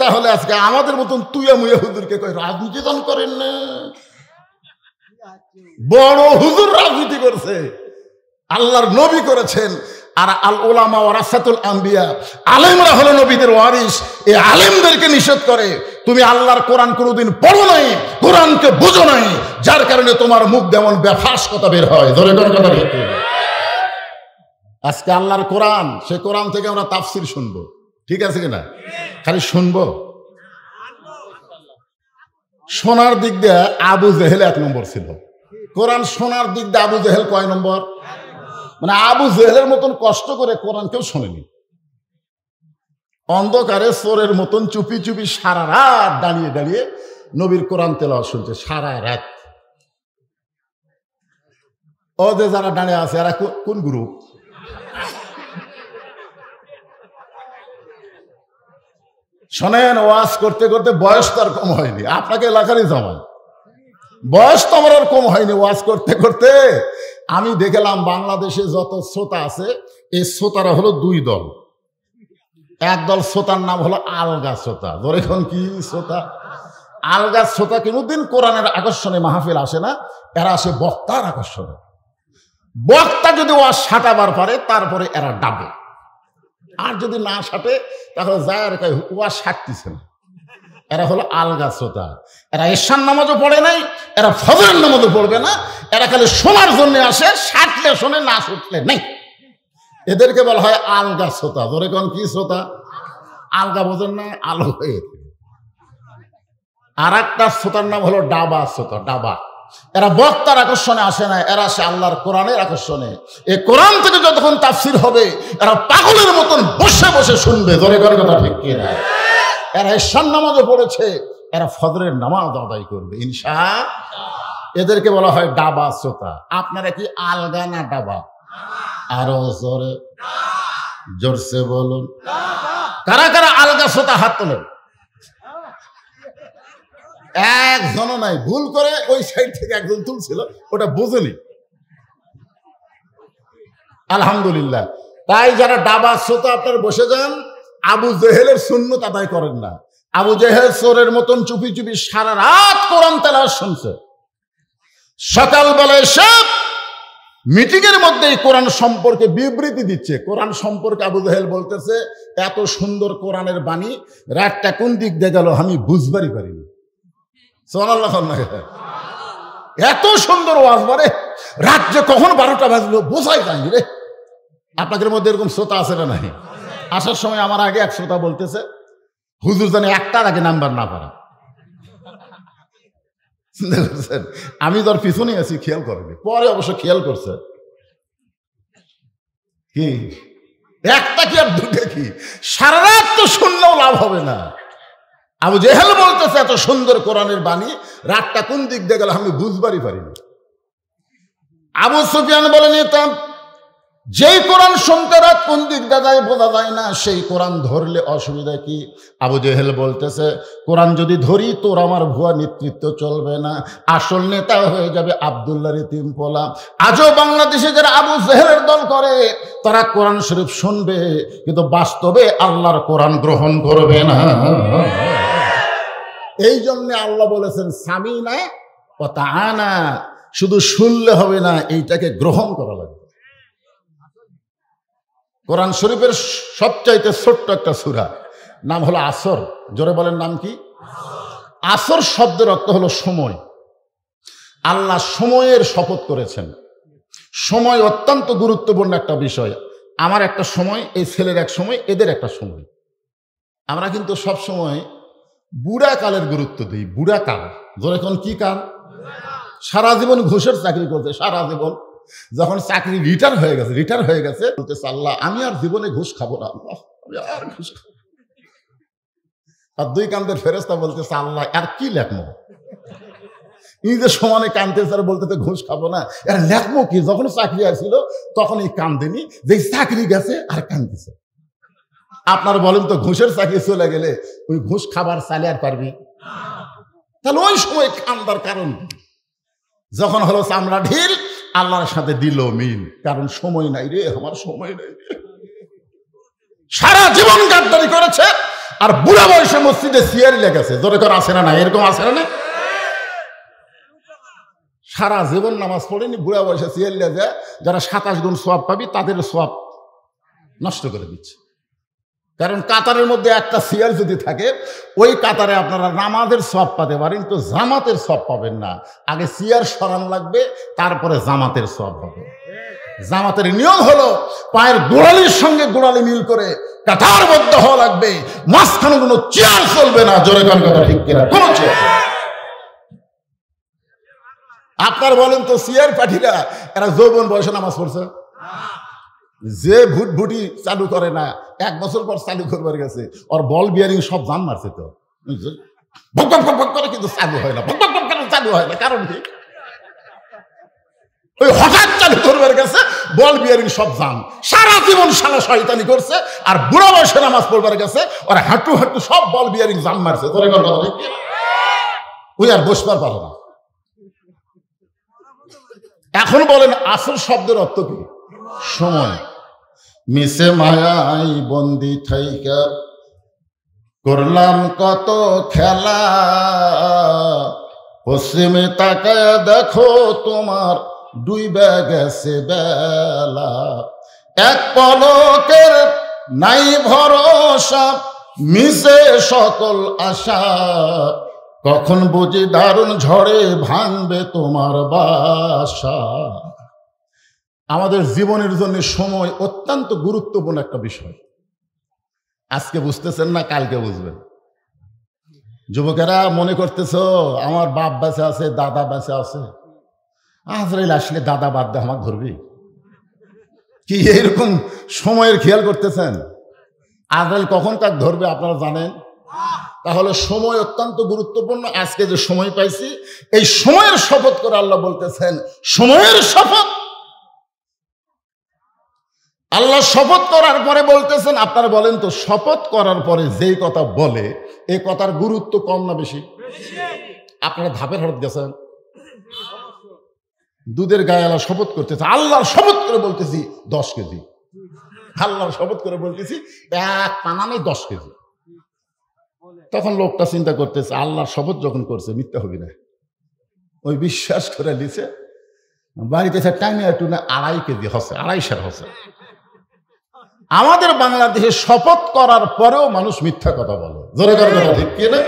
তাহলে আজকে আমাদের মতন তুইয়া মুইয়া হুজুরকে কই রাজনীতি দান করেন না? বড় হুজুর রাজনীতি করছে, আল্লাহর নবী করেছেন। আর আল উলামা ওয়ারাসাতুল আম্বিয়া, আলেমরা হলো নবীদের ওয়ারিস। এই আলেমদেরকে নিষেধ করে তুমি আল্লাহর কোরআন কোনোদিন পড়ো নাই, কোরআনকে বুঝো নাই, যার কারণে তোমার মুখ যেমন বেফাস কথা বের হয়। ধরে কোন কথা বলতে আজকে আল্লাহর কোরআন, সে কোরআন থেকে আমরা তাফসির শুনবো, ঠিক আছে কিনা? খালি শুনবো। শোনার দিক দিয়ে আবু জেহেল 1 নম্বর ছিল। কোরআন শোনার দিক দিয়ে আবু জেহেল কয় নম্বর? মানে আবু জেহেলের মতন কষ্ট করে কোরআন কেউ শোনেনি। অন্ধকারে চোরের মতন চুপি চুপি সারা রাত দাঁড়িয়ে দাঁড়িয়ে নবীর কোরআন তেলাওয়াত শুনছে সারা রাত। ও যে যারা দাঁড়িয়ে আছে এরা কোন গ্রুপ? শোনেন, ওয়াজ করতে করতে বয়স তো আর কম হয়নি, আপনাকে এলাকারই জামাই, বয়স তো আমার আর কম হয়নি। ওয়াজ করতে করতে আমি দেখলাম বাংলাদেশে যত শ্রোতা আছে, এই শ্রোতারা হলো 2 দল। এক দল শ্রোতার নাম হলো আলগা শ্রোতা। ধরে এখন কি শ্রোতা? আলগা শ্রোতা কোনোদিন কোরআনের আকর্ষণে মাহফিল আসে না, এরা আসে বক্তার আকর্ষণে। বক্তা যদি ওয়াজ সাঁটাবার পারে তারপরে এরা ডাবে, আর যদি না সাঁটে তাহলে যায় আর ওয়াজ সাঁটতেছে না। এরা হলো আলগা শ্রোতা। এরা ঈশার নামাজও পড়ে নাই, এরা ফজরের নামাজও পড়বে না, এরা খালি শোনার জন্য আসে, সাঁটলে শোনে, না শুটলে নেই। এদেরকে বলা হয় আলগা শ্রোতা। ধরে কোন কি শ্রোতা? আলগা বোঝেন না, আলো হয়ে। আর একটা শ্রোতার নাম হলো ডাবা শ্রোতা। ডাবা, এরা বক্তার আকর্ষণে আসে না, এরা আসে আল্লাহর কোরআনের আকর্ষণে। এই কোরআন থেকে যতক্ষণ তাফসির হবে এরা পাগলের মতন বসে বসে শুনবে। ধরে কোন কথা ঠিক কিনা? এরা ঈশার নামাজও পড়েছে, এরা ফজরের নামাজ আদায় করবে ইনশাআল্লাহ। এদেরকে বলা হয় ডাবা শ্রোতা। আপনারা কি আলগা না ডাবা? আরো জোরে জোরসে বলুন, কারা কারা আলগা শ্রোতা? হাত তোলেন। একজনও নাই। ভুল করে ওই সাইড থেকে একজন তুলছিল, ওটা বোঝেনি। আলহামদুলিল্লাহ। তাই যারা ডাবা শ্রোতা আপনার বসে যান, আবু জেহেলের সুন্নত আদায় করেন না। আবু জেহেল চোরের মতন চুপি চুপি সারা রাত কোরআন তেলাওয়াত শুনছে। সকালবেলায় সব মিটিং এর মধ্যে কোরআন সম্পর্কে বিবৃতি দিচ্ছে। কোরআন সম্পর্কে আবু জেহেল বলতেছে, এত সুন্দর কোরআনের বাণী, রাতটা কোন দিক দিয়ে গেল আমি বুঝবারই পারিনি। সুবহানাল্লাহ। এত সুন্দর ওয়াজ, মানে রাত যে কখন 12টা বাজলো বোঝাই যায়নি রে। আপনাদের মধ্যে এরকম শ্রোতা আছে না নাই? আসার সময় আমার আগে এক শ্রোতা বলতেছে, হুজুর জানে 1টার আগে নাম্বার না পারা। আমি তোর পিছনে আছি, খেয়াল করেনি। পরে অবশ্য খেয়াল করছে। কি 1টা কি আর 2টা কি? সারা রাত তো শুনলেও লাভ হবে না। আবু জেহেল বলতেছে এত সুন্দর কোরআনের বাণী, রাতটা কোন দিক দিয়ে গেল আমি বুঝবারই পারিনি। আবু সুফিয়ান বলে নিতাম, যেই কোরআন শুনতে রাত কোন দিক দাদায় বোঝা যায় না, সেই কোরআন ধরলে অসুবিধা কি? আবু জেহেল বলতেছে, কোরআন যদি ধরি তোর আমার ভুয়া নেতৃত্ব চলবে না, আসল নেতা হয়ে যাবে আব্দুল্লাহর ইতিম পোলা। আজও বাংলাদেশে যারা আবু জেহেলের দল করে, তারা কোরআন শরীফ শুনবে কিন্তু বাস্তবে আল্লাহর কোরআন গ্রহণ করবে না। এই জন্য আল্লাহ বলেছেন সামিনা ওয়া তাআনা, শুধু শুনলে হবে না, এইটাকে গ্রহণ করা লাগবে। কোরআন শরীফের সবচাইতে ছোট্ট একটা সূরা, নাম হলো আসর। জোরে বলেন, নাম কি? আসর শব্দের অর্থ হলো সময়। আল্লাহ সময়ের শপথ করেছেন। সময় অত্যন্ত গুরুত্বপূর্ণ একটা বিষয়। আমার একটা সময়, এই ছেলের এক সময়, এদের একটা সময়। আমরা কিন্তু সব সময় বুড়া কালের গুরুত্ব দিই। বুড়া কাল, জোরে কোন কি কাল? সারা জীবন ঘুষের চাকরি করতে, সারা জীবন যখন চাকরি রিটায়ার হয়ে গেছে বলতেছে, আল্লাহ আমি আর জীবনে ঘুষ খাবো না, আল্লাহ আমি আর ঘুষ খাবো। আর 2 কান্দের ফেরেশতা বলতেছে, আল্লাহ আর কি লেখমো? নিজের সমানে কানতেছে আর বলতেছে ঘুষ খাবো না, আর লেখমো কি? যখন চাকরি আসছিল তখন এই কান্দেনি, যে চাকরি গেছে আর কান্দিছে। আপনার বলেন তো, ঘুষের চাকরি চলে গেলে ওই ঘুষ খাবার চালে আর পারবি? তাহলে ওই সময় কান্দার কারণ যখন হলো চামড়া ঢিল, আল্লাহর সাথে দিল মিল, কারণ সময় নাই রে, আমার সময় নাই রে। সারা জীবন গাদ্দারি করেছে আর বুড়া বয়সে মসজিদে সিয়ারি লেগেছে। জোরে করে আসে না? না এরকম আসে না? সারা জীবন নামাজ পড়েনি, বুড়া বয়সে সিয়ারি লেগে, যারা 27 গুণ সওয়াব পাবি তাদের সওয়াব নষ্ট করে দিচ্ছে। কারণ কাতারের মধ্যে একটা চেয়ার যদি থাকে, ওই কাতারে আপনারা নামাজের সওয়াব পেতে পারেন, তো জামাতের সওয়াব পাবেন না। আগে চেয়ার সরান লাগবে, তারপরে জামাতের সওয়াব হবে। জামাতের নিয়ম হলো পায়ের গোড়ালির সঙ্গে গোড়ালি মিল করে কাতারবদ্ধ হওয়া লাগবে, মাঝখানে কোনো চেয়ার চলবে না। জোরে কোন কথা ঠিক কিনা? কোনো চেয়ার। আপনার বলেন তো চেয়ার পাঠিরা এরা যৌবন বয়সে নামাজ পড়ছে? যে ভুটভুটি চালু করে না, 1 বছর পর চালু করবার গেছে, ওর বল বিয়ারিং সব জাম মারছে, তো ভক ভক ভক ভক করে, কিন্তু চালু হয় না। ভক ভক ভক করে চালু হয় না, কারণ কি? ওই হঠাৎ চালু করবার গেছে, বল বিয়ারিং সব জাম। সারা জীবন সারা শয়তানি করছে, আর বুড়া বয়সে নামাজ পড়বার গেছে, ওরা হাঁটু হাঁটু সব বল বিয়ারিং জাম মারছে। ওই আর বসবার পারে না। এখন বলেন আসল শব্দের অর্থ কি? সময়। মিশে মায়াই বন্দি থাইকা করলাম কত খেলা, পশ্চিমে তাকায় দেখো তোমার ডুইবে গেছে বেলা, এক পলকের নাই ভরসা, মিশে সকল আশা, কখন বুঝি দারুণ ঝড়ে ভাঙবে তোমার বাসা। আমাদের জীবনের জন্য সময় অত্যন্ত গুরুত্বপূর্ণ একটা বিষয়। আজকে বুঝতেছেন না, কালকে বুঝবেন। যুবকেরা মনে করতেছ আমার বাপ বেঁচে আছে, দাদা বেঁচে আছে, আজরাইল আসলে দাদা বাদ দিয়ে আমাকে ধরবি কি? এইরকম সময়ের খেয়াল করতেছেন? আজরাইল কখন কাক ধরবে আপনারা জানেন? তাহলে সময় অত্যন্ত গুরুত্বপূর্ণ। আজকে যে সময় পাইছি, এই সময়ের শপথ করে আল্লাহ বলতেছেন, সময়ের শপথ। আল্লাহ শপথ করার পরে বলতেছেন, আপনারা বলেন তো শপথ করার পরে যেই কথা বলে, এই কথার গুরুত্ব কম না বেশি? আপনারা ধাপের হরত গেছেন। দুধের গায়ে আল্লাহ শপথ করতেছে, আল্লাহর শপথ করে বলতেছি 10 কেজি। আল্লাহর শপথ করে বলতেছি 1 পানা নেই 10 কেজি। তখন লোকটা চিন্তা করতেছে, আল্লাহর শপথ যখন করছে মিথ্যা হবে না, ওই বিশ্বাস করে দিছে। বাড়িতে টাইমে একটু না 2.5 কেজি হচ্ছে, 2.5 হচ্ছে। আমাদের বাংলাদেশে শপথ করার পরেও মানুষ মিথ্যা কথা বলে। জোরে করে কথা ঠিক কিনা?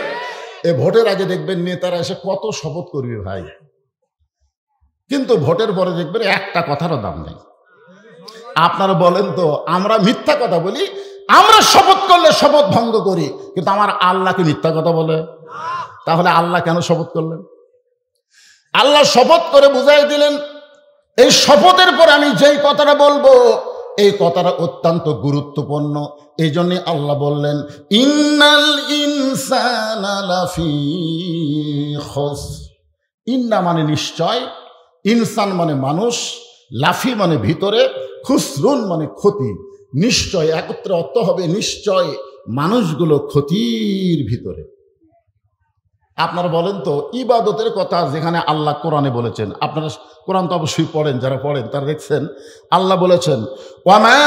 এই ভোটের আগে দেখবেন নেতারা এসে কত শপথ করবে ভাই, কিন্তু ভোটের পরে দেখবেন একটা কথারও দাম নেই। আপনারা বলেন তো, আমরা মিথ্যা কথা বলি, আমরা শপথ করলে শপথ ভঙ্গ করি, কিন্তু আমার আল্লাহকে মিথ্যা কথা বলে? তাহলে আল্লাহ কেন শপথ করলেন? আল্লাহ শপথ করে বুঝাই দিলেন, এই শপথের পর আমি যেই কথাটা বলবো, এই কথাটা অত্যন্ত গুরুত্বপূর্ণ। এই জন্য আল্লাহ বললেন, ইন্নাল ইনসানা লাফি খুসর। ইন্না মানে নিশ্চয়, ইনসান মানে মানুষ, লাফি মানে ভিতরে, খুসরুন মানে ক্ষতি। নিশ্চয় একত্রে অর্থ হবে নিশ্চয় মানুষগুলো ক্ষতির ভিতরে। আপনারা বলেন তো, ইবাদতের কথা যেখানে আল্লাহ কোরআনে বলেছেন, আপনারা কোরআন তো অবশ্যই পড়েন, যারা পড়েন তারা দেখছেন, আল্লাহ বলেছেন, ওয়ামা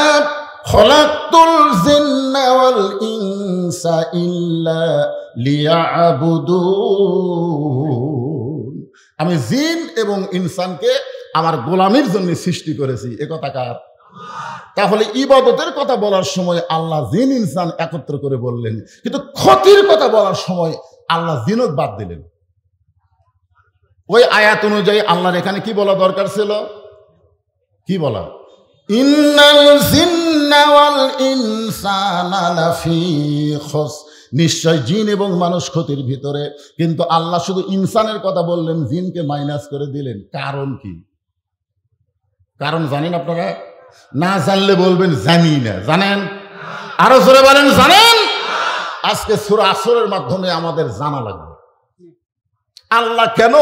খলাকতুল জিন্না ওয়াল ইনসা ইল্লা লিয়াবুদুন। আমি জিন এবং ইনসানকে আমার গোলামির জন্য সৃষ্টি করেছি। এ কথা কার? তাহলে ইবাদতের কথা বলার সময় আল্লাহ জিন ইনসান একত্র করে বললেন, কিন্তু ক্ষতির কথা বলার সময় আল্লাহ জিনক বাদ দিলেন। ওই আয়াত অনুযায়ী আল্লাহর এখানে কি বলা দরকার ছিল? কি বলা? ইন্নাল জিন্না ওয়াল ইনসানা লাফি খুসর। নিশ্চয় জিন এবং মানুষ ক্ষতির ভিতরে। কিন্তু আল্লাহ শুধু ইনসানের কথা বললেন, জিনকে মাইনাস করে দিলেন। কারণ কি? কারণ জানেন আপনারা? না জানলে বলবেন জানি না। জানেন? আরো জোরে বলেন জানেন? আজকে সূরা আসরের মাধ্যমে আমাদের জানা লাগবে আল্লাহ কেন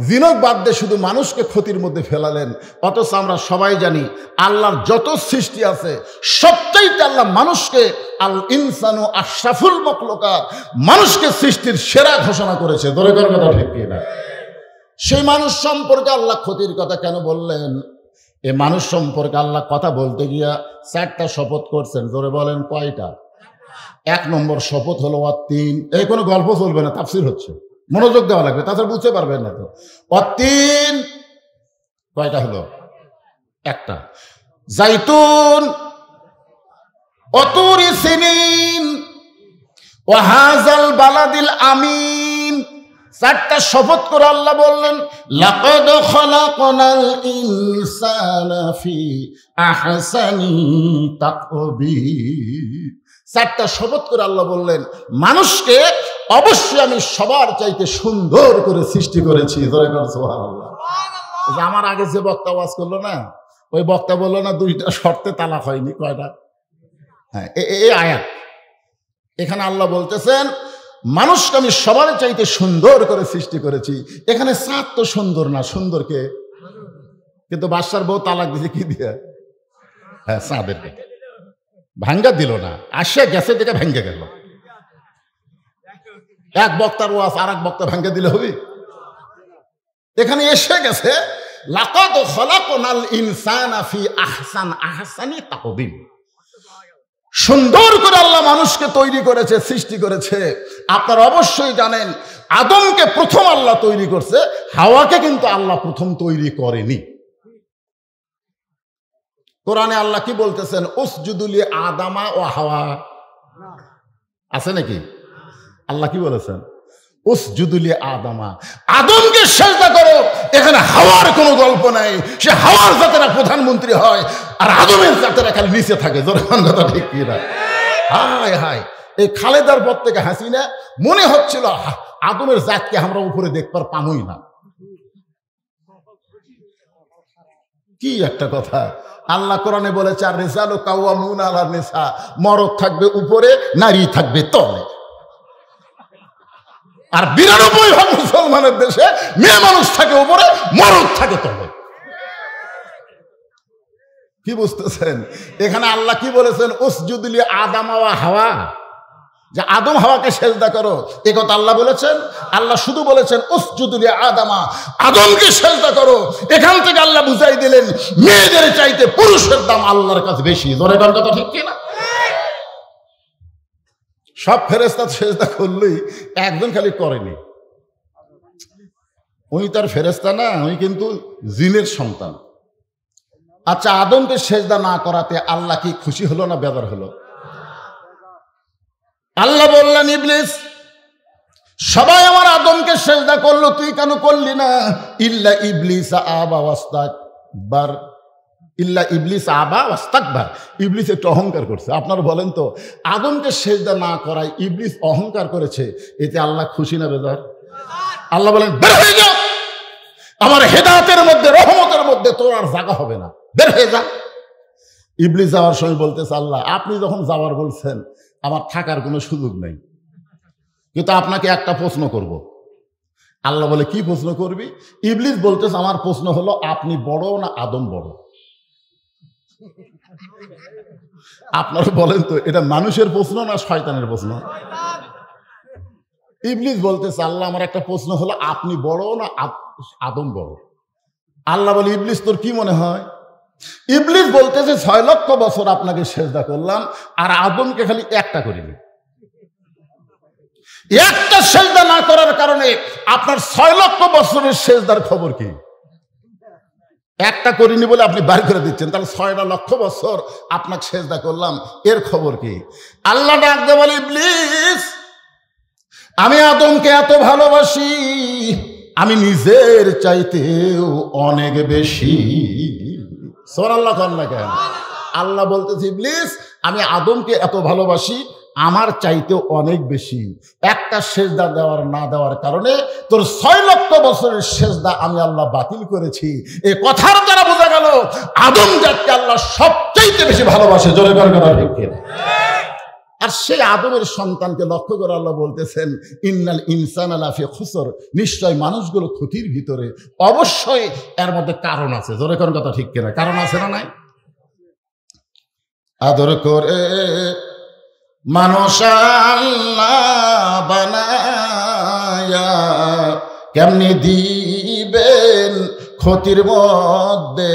জিনক বাদ দিয়ে শুধু মানুষকে ক্ষতির মধ্যে ফেলালেন। অথচ আমরা সবাই জানি আল্লাহর যত সৃষ্টি আছে সবচাইতে আল্লাহ মানুষকে আল ইনসানু আশরাফুল মাখলুকাত, মানুষকে সৃষ্টির সেরা ঘোষণা করেছে। ধরে করার কথা ঠিক কিনা? সেই মানুষ সম্পর্কে আল্লাহ ক্ষতির কথা কেন বললেন? এই মানুষ সম্পর্কে আল্লাহ কথা বলতে গিয়া 4টা শপথ করছেন। জোরে বলেন কয়টা? 1 নম্বর শপথ হলো অতীন। এই কোনো গল্প চলবে না, তাফসীর হচ্ছে, মনোযোগ দেওয়া লাগবে, তাছাড়া বুঝতে পারবেন না তো। অতীন কয়টা হলো? 1টা। জাইতুন ওয়া হাযাল বালাদিল আমিন। চারটা শপথ করে আল্লাহ বললেন, লাকাদ খালাকনাল ইনসানা ফি আহসানি তাকবীর। চারটা শপথ করে আল্লাহ বললেন, মানুষকে অবশ্যই আমি সবার চাইতে সুন্দর করে সৃষ্টি করেছি। সুবহানাল্লাহ। আমার আগে যে বক্তা ওয়াজ করলো না, ওই বক্তা বললো না দুইটা শর্তে তালাক হয়নি, কয়টা? হ্যাঁ, এই আয়াত এখানে আল্লাহ বলতেছেন মানুষকে আমি সবার চাইতে সুন্দর করে সৃষ্টি করেছি। এখানে চাঁদ তো সুন্দর না, সুন্দরকে কিন্তু বাদশার বউ তালাক দিছে কি দিয়ে? হ্যাঁ, চাঁদের দিকে ভাঙ্গা দিল না, আসে গেছে দিকে ভেঙ্গে গেল। এক বক্তার ওয়াজ আর এক বক্তা ভাঙ্গা দিলে হবে? এখানে এসে গেছে লাকাদ খালাকনাল ইনসানা ফি আহসানি তাকবীর। সুন্দর করে আল্লাহ মানুষকে তৈরি করেছে, সৃষ্টি করেছে। আপনারা অবশ্যই জানেন আদমকে প্রথম আল্লাহ তৈরি করছে, হাওয়াকে কিন্তু আল্লাহ প্রথম তৈরি করেনি। কোরআনে আল্লাহ কি বলতেছেন? উসজুদু লি আদামা ও হাওয়া, আছে নাকি? আল্লাহ কি বলেছেন? উসজুদু লি আদামা, আদমকে সিজদা করো। এখানে হাওয়ার কোনো গল্প নাই। সে হাওয়ার জাতেরা প্রধানমন্ত্রী হয় আর আদমের জাতেরা খালি নিচে থাকে। কথা ঠিক কি না? হায় হায়, এই খালেদার পর থেকে হাসিনা মনে হচ্ছিল আদমের জাতকে আমরা উপরে দেখবার পামই না। কি একটা কথা! আল্লাহ কোরআনে বলেছে, আর রিজালু কাওয়ামুনা আলান নিসা, মরদ থাকবে উপরে, নারী থাকবে তলে। আর ৯২% মুসলমানের দেশে মেয়ে মানুষ থাকে উপরে, মরদ থাকে তলে। কি বুঝতেছেন? এখানে আল্লাহ কি বলেছেন? উসজুদু লি আদামা ওয়া হাওয়া, যে আদম হাওয়াকে সেজদা করো। এ কথা আল্লাহ বলেছেন? আল্লাহ শুধু বলেছেন উসজুদু লি আদামা, আদমকে সেজদা করো। এখান থেকে আল্লাহ বুঝাই দিলেন মেয়েদের চাইতে পুরুষের দাম আল্লাহর কাছে বেশি। ধরে কোন কথা ঠিক কি না? সব ফেরেশতা সেজদা করলেই একজন খালি করেনি। উনি তার ফেরেশতা না, উনি কিন্তু জিনের সন্তান। আচ্ছা, আদমকে সেজদা না করাতে আল্লাহ কি খুশি হলো না বেজার হলো? আল্লাহ বললেন, ইবলিস, সবাই আমার আদমকে সেজদা করলো, তুই কেন করলি না? ইল্লা ইবলিস আবা ওয়াস্তাকবার, ইল্লা ইবলিস আবা ওয়াস্তাকবার। ইবলিস একটু অহংকার করছে। আপনারা বলেন তো, আদমকে সেজদা না করায় ইবলিস অহংকার করেছে, এতে আল্লাহ খুশি না বেজার? আল্লাহ বলেন, বের হয়ে যাও, আমার হেদায়েতের মধ্যে, রহমতের মধ্যে তোর আর জায়গা হবে না, বের হয়ে যা। ইবলিস যাওয়ার সময় বলতেছে, আল্লাহ আপনি যখন যাওয়ার বলছেন আমার থাকার কোনো সুযোগ নেই, কিন্তু আপনাকে একটা প্রশ্ন করব। আল্লাহ বলে, কি প্রশ্ন করবি? ইবলিস বলতেছে, আমার প্রশ্ন হলো আপনি বড় না আদম বড়? আপনারা বলেন তো, এটা মানুষের প্রশ্ন না শয়তানের প্রশ্ন? ইবলিস বলতেছে, আল্লাহ আমার একটা প্রশ্ন হলো আপনি বড় না আদম বড়? আল্লাহ বলে, ইবলিস তোর কি মনে হয়? ইবলিস বলতেছে, ৬ লক্ষ বছর আপনাকে সেজদা করলাম আর আদমকে খালি একটা করিনি। একটা সেজদা না করার কারণে আপনার ৬ লক্ষ বছরের সেজদার খবর কি? একটা করিনি বলে আপনি বাইর করে দিচ্ছেন, তাহলে ৬ লক্ষ বছর আপনাকে সেজদা করলাম, এর খবর কি? আল্লাহ ডাক দিয়ে বলে, ইবলিস, আমি আদমকে এত ভালোবাসি, আমি নিজের চাইতেও অনেক বেশি। সুবহানাল্লাহ না কেন? আল্লাহ বলতেছে, ইবলিস, আমি আদমকে এত ভালোবাসি, আমার চাইতেও অনেক বেশি। একটা সেজদা দেওয়ার না দেওয়ার কারণে তোর ৬ লক্ষ বছরের সেজদা আমি আল্লাহ বাতিল করেছি। এই কথার দ্বারা বোঝা গেল আদম জাতকে আল্লাহ সবচাইতে বেশি ভালোবাসে। জোরে করে কথা ঠিক কিনা? আর সেই আদমের সন্তানকে লক্ষ্য করে আল্লাহ বলতেছেন, ইন্নাল ইনসানা লাফি খুসর, নিশ্চয় মানুষগুলো ক্ষতির ভিতরে। অবশ্যই এর মধ্যে কারণ আছে। জোরে করে কথা ঠিক কিনা? কারণ আছে না নাই? আদর করে মানুষ আল্লাহ বানায়া কেমনি দিবেন ক্ষতির মধ্যে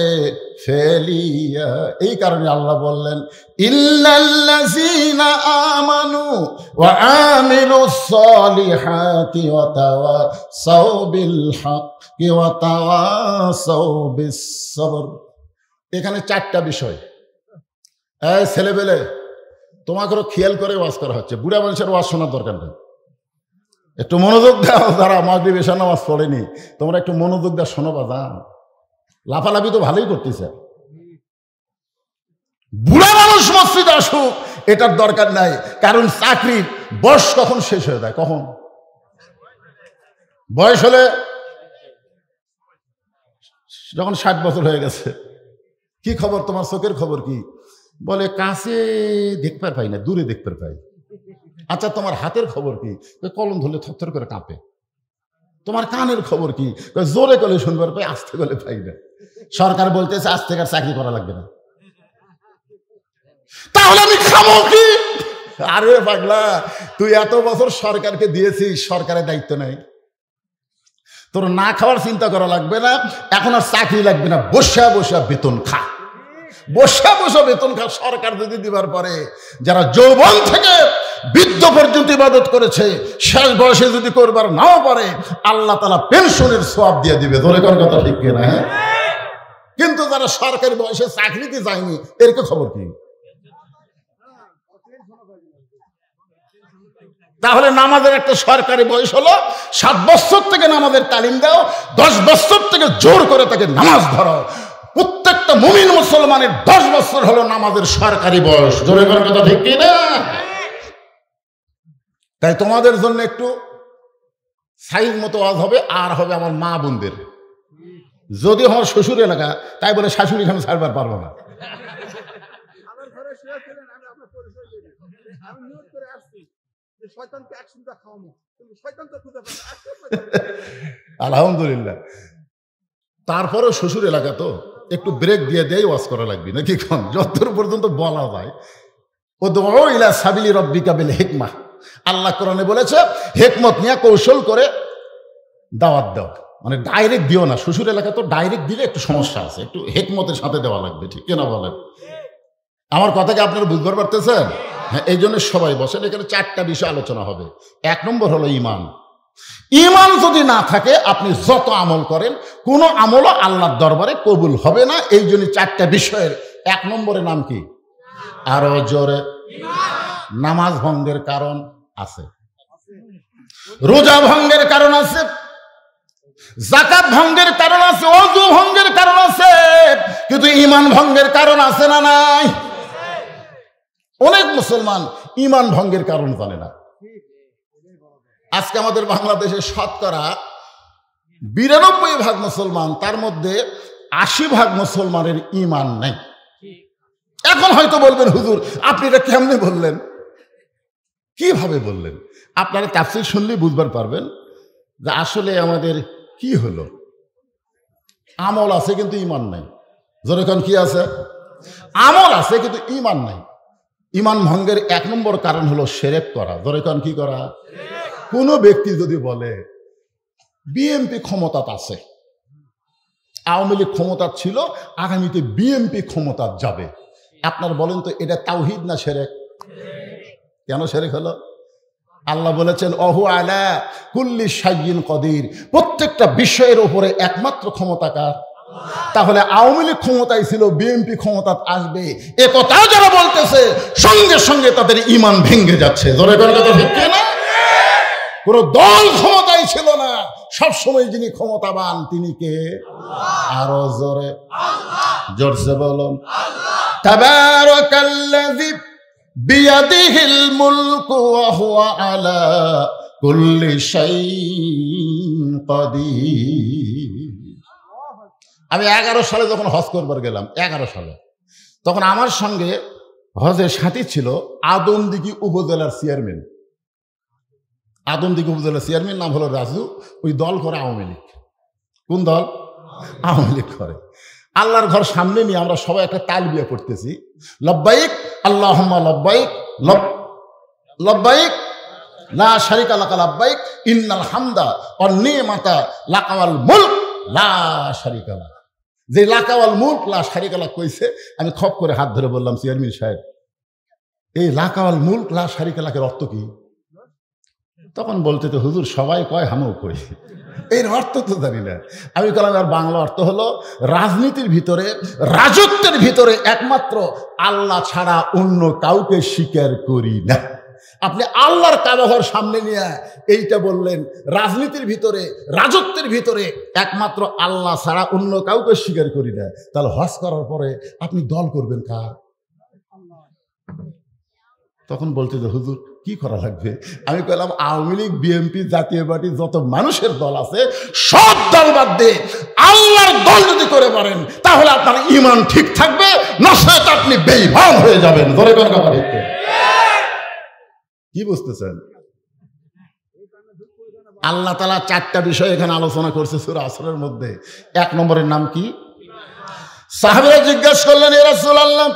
ফেলিয়া। এই কারণে আল্লাহ বললেন, ইল্লাল্লাযীনা আমানু ওয়া আমিলুস সলিহাতি ওয়া তাওয়াসাউ বিল হাক্কি ওয়া তাওয়াসাউ বিস সবর। এখানে 4টা বিষয়। এই ছেলেবেলে, তোমাকেও খেয়াল করে ওয়াজ করা হচ্ছে, বুড়া মানুষের ওয়াজ শোনার দরকার নেই। একটু মনোযোগ দাও, যারা মাগরিব এশা নামাজ পড়েনি তোমরা একটু মনোযোগ দাও, শোনো বাজান। লাফালাফি তো ভালোই করতেছে। বুড়া মানুষ মসজিদে আসুক এটার দরকার নাই, কারণ চাকরির বয়স কখন শেষ হয়ে যায়, কখন বয়স হলে, যখন 60 বছর হয়ে গেছে। কি খবর তোমার, চোখের খবর কি? বলে কাছে দেখতে পাই না, দূরে দেখতে পাই। আচ্ছা তোমার হাতের খবর কি? কলম ধরলে থরথর করে কাঁপে। তোমার কানের খবর কি? জোরে গলে শুনবার পাই, আস্তে গলে পাই না। সরকার বলতেছে আজ থেকে আর চাকরি করা লাগবে না, তাহলে আমি খাবো কি? আরে পাগলা, তুই এত বছর সরকারকে দিয়েছিস, সরকারের দায়িত্ব নাই, তোর না খাওয়ার চিন্তা করা লাগবে না, এখন আর চাকরি লাগবে না, বসা বসা বেতন খা, বসা বসা বেতন খা। সরকার যদি দিবার পরে যারা যৌবন থেকে বৃদ্ধ পর্যন্ত ইবাদত করেছে, শেষ বয়সে যদি করবার নাও পারে, আল্লাহ তাআলা পেনশনের সওয়াব দিয়ে দিবে। ধরে কোন কথা ঠিক কিনা? হ্যাঁ, কিন্তু যারা সরকারি বয়সে চাকরিতে যায়নি এরকম খবর কি? তাহলে নামাজের একটা সরকারি বয়স হলো 7 বছর থেকে নামাজের তালিম দাও, 10 বছর থেকে জোর করে তাকে নামাজ ধরো। প্রত্যেকটা মুমিন মুসলমানের 10 বছর হলো নামাজের সরকারি বয়স। জোরে করার কথা ঠিক কি না? তাই তোমাদের জন্য একটু সাইজ মতো আওয়াজ হবে, আর হবে আমার মা বোনদের। যদি আমার শ্বশুর এলাকা, তাই বলে শাশুড়ি আমি ছাড়বার পারবো না। আলহামদুলিল্লাহ। তারপরে শ্বশুর এলাকা তো একটু ব্রেক দিয়ে দেয়, ওয়াজ করা লাগবে নাকি? কম যতদূর পর্যন্ত বলা যায়। ও দোয়া ইলা সাবিলি রব্বিকা বিল হিকমা, আল্লাহ কোরআনে বলেছে হিকমত নিয়ে কৌশল করে দাওয়াত দাও, মানে ডাইরেক্ট দিও না। শ্বশুর এলাকা তো ডাইরেক্ট দিলে একটু সমস্যা আছে, একটু হিকমতের সাথে দেওয়া লাগবে, ঠিক কিনা বলেন? আমার কথাকে আপনারা বুঝতে পারতেছেন? হ্যাঁ, এই জন্য সবাই বসেন, এখানে 4টা বিষয় আলোচনা হবে। 1 নম্বর হলো ইমান। ইমান যদি না থাকে আপনি যত আমল করেন, কোনো আমলও আল্লাহর দরবারে কবুল হবে না। এই জন্য 4টা বিষয়ের 1 নম্বরের নাম কি? আরো জোরে। নামাজ ভঙ্গের কারণ আছে, রোজা ভঙ্গের কারণ আছে, যাকাত ভঙ্গের কারণ আছে, ওযু ভঙ্গের কারণ আছে, কিন্তু ঈমান ভঙ্গের কারণ আছে না নাই? অনেক মুসলমান ঈমান ভঙ্গের কারণ জানে না। আজকে আমাদের বাংলাদেশে শতকরা 92% মুসলমান, তার মধ্যে 80% মুসলমানের ঈমান নেই। এখন হয়তো বলবেন হুজুর আপনি এটা কেমনে বললেন, কিভাবে বললেন? আপনারা তাফসীর শুনলেই বুঝবার পারবেন যে আসলে আমাদের কি হলো। আমল আছে কিন্তু ঈমান নাই। যেরকম কি আছে? আমল আছে কিন্তু ঈমান নাই। ঈমান ভঙ্গের 1 নম্বর কারণ হলো শিরক করা। যেরকম কি করা? কোনো ব্যক্তি যদি বলে বিএনপি ক্ষমতাত আছে, আওয়ামী লীগ ক্ষমতা ছিল, আগামীতে বিএনপি ক্ষমতা যাবে, আপনার বলেন তো এটা তাওহীদ না শিরক? কেন শিরক হলো? আল্লাহ বলেছেন অহু আলা কুল্লি শাইইন কদির, প্রত্যেকটা বিষয়ের উপরে একমাত্র ক্ষমতা কার? তাহলে আওয়ামী লীগ ক্ষমতায় ছিল, বিএনপি ক্ষমতা আসবে, এ কথা যারা বলতেছে সঙ্গে সঙ্গে তাদের ঈমান ভেঙে যাচ্ছে। জোরে করে কথা ঠিক না? কোন দল ক্ষমতায় ছিল না, সব সময় যিনি ক্ষমতাবান তিনি কে? আরো জোরে, জোরসে বলুন। তাবারাকাল্লাযী বিয়াদিহিল মুলকু ওয়া হুয়া আলা কুল্লি শাইইন কাদির। আমি 11 সালে যখন হজ করবার গেলাম, 11 সালে, তখন আমার সঙ্গে হজের সাথী ছিল আদমদিঘি উপজেলার চেয়ারম্যান। আদমদিঘি উপজেলার চেয়ারম্যান নাম হলো রাজু। ওই দল করে আওয়ামী লীগ। কোন দল? আওয়ামী লীগ করে। আল্লাহর ঘর সামনে নিয়ে আমরা সবাই একটা তালবিয়া করতেছি, লব্বাইক আল্লাহুম্মা লব্বাইক, লব্বাইক লা শারিকা লাকা লব্বাইক ইন্নাল হামদা ওয়ান নি'মাতা লাকা ওয়াল মুলক লা শারিকা লাক। যে লাকা ওয়াল মুলক লা শারিকা লাক কইছে, আমি খপ করে হাত ধরে বললাম চেয়ারম্যান সাহেব এই লাকা ওয়াল মুলক লা শারিকা লাকের অর্থ কি? তখন বলতে তো হুজুর সবাই কয়, আমিও কই। এর অর্থ তো জানি না। আমি কালামের বাংলা অর্থ হলো রাজনীতির ভিতরে, রাজত্বের ভিতরে একমাত্র আল্লাহ ছাড়া অন্য কাউকে স্বীকার করি না। আপনি আল্লাহর কাবাঘর সামনে নিয়ে এইটা বললেন, রাজনীতির ভিতরে, রাজত্বের ভিতরে একমাত্র আল্লাহ ছাড়া অন্য কাউকে স্বীকার করি না, তাহলে হজ করার পরে আপনি দল করবেন কার? তখন বলতে যে হুজুর কি করা লাগবে? আমি বললাম আওয়ামী লীগ, বিএনপি, জাতীয় পার্টি যত মানুষের দল আছে সব দল বাদ দিয়ে আল্লাহর দল যদি করে পারেন তাহলে আপনার ঈমান ঠিক থাকবে, নয়তো আপনি বেঈমান হয়ে যাবেন। ধরে কোন কথা ঠিক কি বুঝতেছেন? আল্লাহ তাআলা 4টা বিষয় এখানে আলোচনা করছে সূরা আসরের মধ্যে। 1 নম্বরের নাম কি? সাহাবীরা জিজ্ঞাসা করলেন, ইয়া রাসূলুল্লাহ,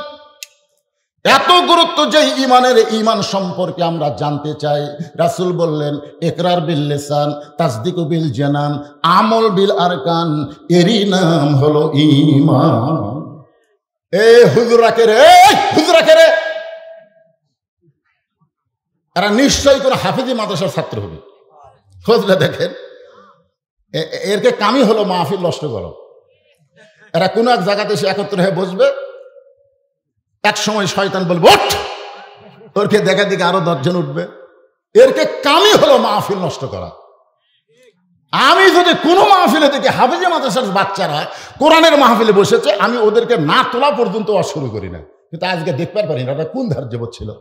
এত গুরুত্ব যে ঈমানের, ঈমান সম্পর্কে আমরা জানতে চাই। রাসূল বললেন, ইকরার বিল লিসান, তাসদিকু বিল জানান, আমল বিল আরকান, এরই নাম হলো ঈমান। হুজুরা কে রে, হুজুরা কে রে? এরা নিশ্চয়ই কোনো হাফেজি মাদ্রাসার ছাত্র হবে। খোঁজলে দেখেন, এরকে কামই হলো মাহফিল নষ্ট করো। এরা কোনো এক জায়গাতে এসে একত্র হয়ে বসবে, এক সময় শয়তান বলবে ওঠ, ওরকে দেখা দিকে আরো 10 জন উঠবে। এরকে কামই হলো মাহফিল নষ্ট করা। আমি যদি কোনো মাহফিলে দেখি হাফেজি মাদ্রাসার বাচ্চারা কোরআনের মাহফিলে বসেছে, আমি ওদেরকে না তোলা পর্যন্ত শুরু করি না। কিন্তু আজকে দেখতে পারি না ওটা কোন ধার্য ছিল,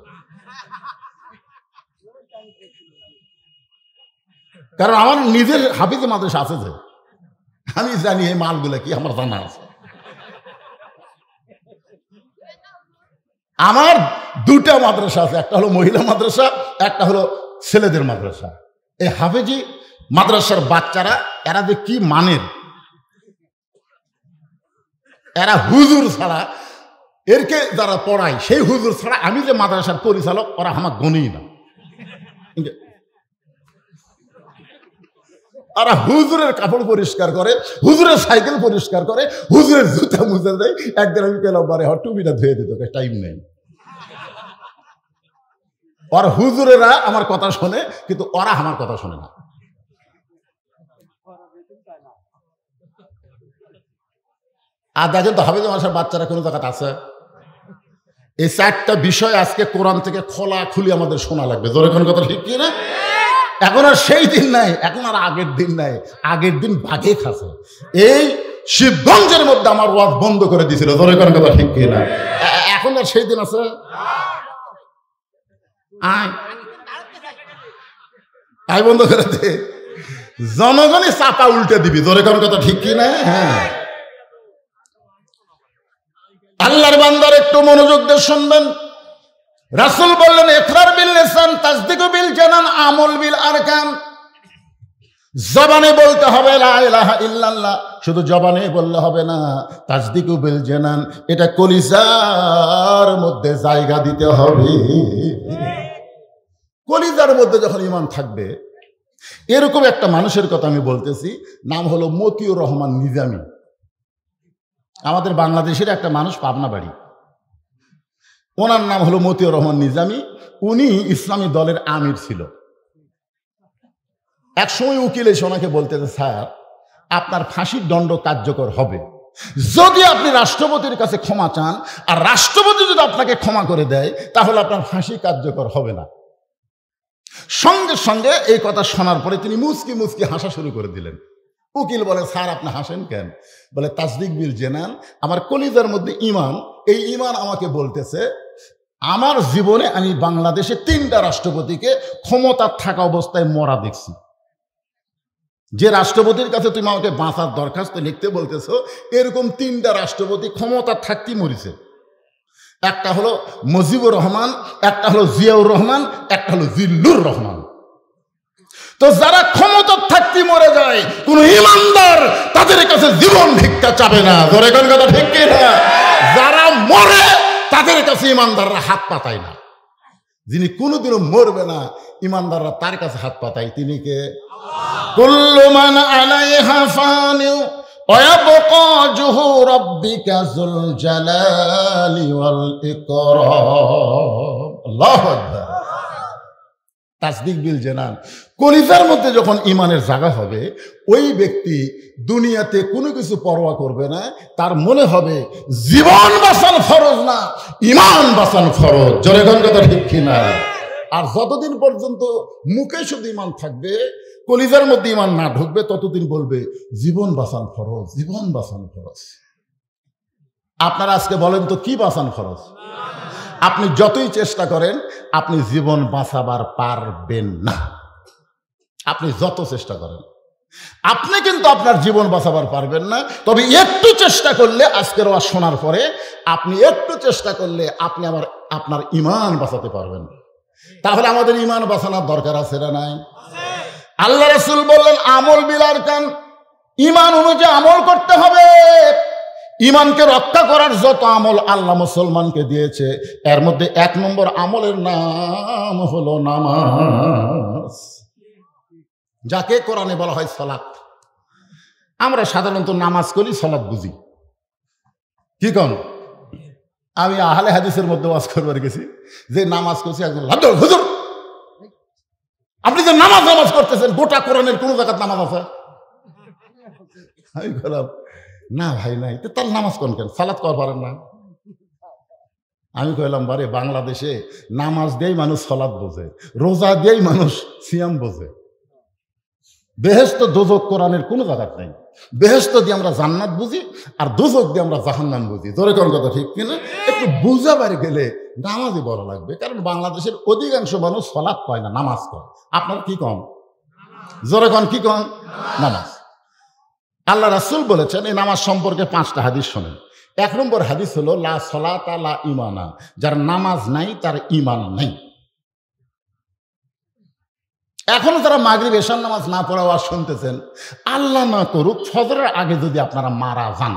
কারণ আমার নিজের হাফেজি মাদ্রাসা আছে যে আমি জানি এই মালগুলো কি, আমার জানা আছে। আমার 2টা মাদ্রাসা আছে, একটা হলো মহিলা মাদ্রাসা, একটা হলো ছেলেদের মাদ্রাসা। এই হাফেজি মাদ্রাসার বাচ্চারা এরা যে কি মানের, এরা হুজুর ছাড়া, এরকে যারা পড়ায় সেই হুজুর ছাড়া আমি যে মাদ্রাসার পরিচালক ওরা আমার গণেই না। আর হুজুরের কাপড় পরিষ্কার করে, হুজুরের সাইকেল পরিষ্কার করে, হুজুরের জুতা মুজে দেয়। একদিন আমি পেলাম বারে টুপিটা ধুয়ে দিত, টাইম নেই। ওর হুজুরেরা আমার কথা শোনে, কিন্তু ওরা আমার কথা শোনে না। আর দেখেন তো হাফেজ মাদ্রাসার বাচ্চারা কোনো জায়গাতে আছে? এই 4টা বিষয় আজকে কোরআন থেকে খোলাখুলি আমাদের শোনা লাগবে। জোরে কোন কথা ঠিক কি না? এখন আর সেই দিন নাই, এখন আর আগের দিন নাই। আগের দিন বাঘে খাচ্ছে। এই শিবগঞ্জের মধ্যে আমার ওয়াজ বন্ধ করে দিয়েছিল। জোরে কোন কথা ঠিক কি না? এখন আর সেই দিন আছে? আয় বন্ধ করে দে, জনগণই চাপা উল্টে দিবি। জোরে কোন কথা ঠিক কি না? হ্যাঁ, আল্লাহর বান্দার একটু মনোযোগ দিয়ে শুনবেন। রাসূল বললেন, ইকরার বিল লিসান, তাসদিকু বিল জানান, আমল বিল আরকান। জবানে বলতে হবে লা ইলাহা ইল্লাল্লাহ, শুধু জবানে বললে হবে না। তাসদিকু বিল জানান, এটা কলিজার মধ্যে জায়গা দিতে হবে। কলিজার মধ্যে যখন ঈমান থাকবে, এরকম একটা মানুষের কথা আমি বলতেছি, নাম হলো মতিউর রহমান নিজামী। আমাদের বাংলাদেশের একটা মানুষ, পাবনা বাড়ি। ওনার নাম হলো মতিউর রহমান নিজামী। উনি ইসলামী দলের আমির ছিল। এক সময় উকিল এসে ওনাকে বলতেছে, স্যার আপনার ফাঁসির দণ্ড কার্যকর হবে যদি আপনি রাষ্ট্রপতির কাছে ক্ষমা চান, আর রাষ্ট্রপতি যদি আপনাকে ক্ষমা করে দেয় তাহলে আপনার ফাঁসি কার্যকর হবে না। সঙ্গে সঙ্গে এই কথা শোনার পরে তিনি মুচকি মুচকি হাসা শুরু করে দিলেন। উকিল বলে, স্যার আপনি হাসেন কেন? বলে, তাসদিক বিল জানান, আমার কলিজার মধ্যে ঈমান, এই ঈমান আমাকে বলতেছে আমার জীবনে আমি বাংলাদেশে 3টা রাষ্ট্রপতিকে ক্ষমতা থাকা অবস্থায় মরা দেখছি। যে রাষ্ট্রপতির কাছে তুমি আমাকে বাঁচার দরখাস্ত লিখতে বলতেছো, এরকম 3টা রাষ্ট্রপতি ক্ষমতা থাকতে মরিছে। একটা হলো মুজিবুর রহমান, একটা হলো জিয়াউর রহমান, একটা হলো জিল্লুর রহমান। তো যারা ক্ষমতা থাকতে মরে যায়, কোন ইমানদার তাদের কাছে জীবন ভিক্ষা চাবে না। ধরে কোন কথা ঠিক কি না? যারা মরে তাদের কাছে ইমানদাররা হাত পাতায় না। যিনি কোনোদিনও মরবে না, ইমানদাররা তার কাছে হাত পাতায়। তিনি কে? কুল্লু মান আলাইহা ফানি ওয়া ইয়াবকা ওয়াজহু রাব্বিকা যুল জালালি ওয়াল ইকরাম। আল্লাহু আকবার। তাসদিক বিল জানান, কলিজার মধ্যে যখন ইমানের জায়গা হবে, ওই ব্যক্তি দুনিয়াতে কোনো কিছু পরোয়া করবে না। তার মনে হবে জীবন বাঁচানো ফরজ না, ইমান বাঁচানো ফরজ। জোরে কোন কথা ঠিক কিনা? আর যতদিন পর্যন্ত মুখে শুধু ইমান থাকবে, কলিজার মধ্যে ইমান না ঢুকবে, ততদিন বলবে জীবন বাঁচানো ফরজ, জীবন বাঁচানো ফরজ। আপনারা আজকে বলেন তো কি বাঁচানো ফরজ? আপনি যতই চেষ্টা করেন আপনি জীবন বাঁচাবার পারবেন না। আপনি যত চেষ্টা করেন আপনি কিন্তু আপনার জীবন বাঁচাবার পারবেন না। তবে একটু চেষ্টা করলে, আজকের ওয়াজ শোনার পরে আপনি একটু চেষ্টা করলে আপনি আপনার ঈমান বাঁচাতে পারবেন। তাহলে আমাদের ঈমান বাঁচানোর দরকার আছে না নাই? আল্লাহ রাসূল বললেন আমল বিল আরকান, ঈমান অনুযায়ী আমল করতে হবে। ঈমানকে রক্ষা করার যত আমল আল্লাহ মুসলমানকে দিয়েছে, এর মধ্যে 1 নম্বর আমলের নাম হলো নামাজ, যাকে কোরআনে বলা হয় সালাত। আমরা সাধারণত নামাজ করি, সালাত বুঝি। কি কম? আমি আহলে হাদিসের মধ্যে ওয়াজ করবার গেছি, যে নামাজ করছি, একজন হুজুর আপনি যে নামাজ করতেছেন, গোটা কোরআনের কোন জায়গায় নামাজ আছে? আমি বললাম না ভাই নাই। তো তার নামাজ কোন কেন, সালাত কর পারেন না? আমি কইলাম বারে, বাংলাদেশে নামাজ দিয়েই মানুষ সালাত বোঝে, রোজা দিয়েই মানুষ সিয়াম বোঝে। বেহেশত দোজক কোরআনের কোনো জায়গা নেই। বেহেশত দিয়ে আমরা জান্নাত বুঝি, আর দোজক দিয়ে আমরা জাহান্নাম বুঝি। জোরে কোন কথা ঠিক কিনা? একটু বুঝাবার গেলে নামাজই বড় লাগবে, কারণ বাংলাদেশের অধিকাংশ মানুষ সালাত পায় না, নামাজ পড়ে। আপনার কি কম? জোরে কোন কি কম? নামাজ। আল্লাহ রাসূল বলেছেন এই নামাজ সম্পর্কে 5টা হাদিস শোনেন। 1 নম্বর হাদিস হলো লা সালাতা লা ঈমানা, যার নামাজ নাই তার ঈমান নাই। এখনো যারা মাগরিব এশার নামাজ না পড়া ওয়াজ শুনতেছেন, আল্লাহ না করুক ফজরের আগে যদি আপনারা মারা যান,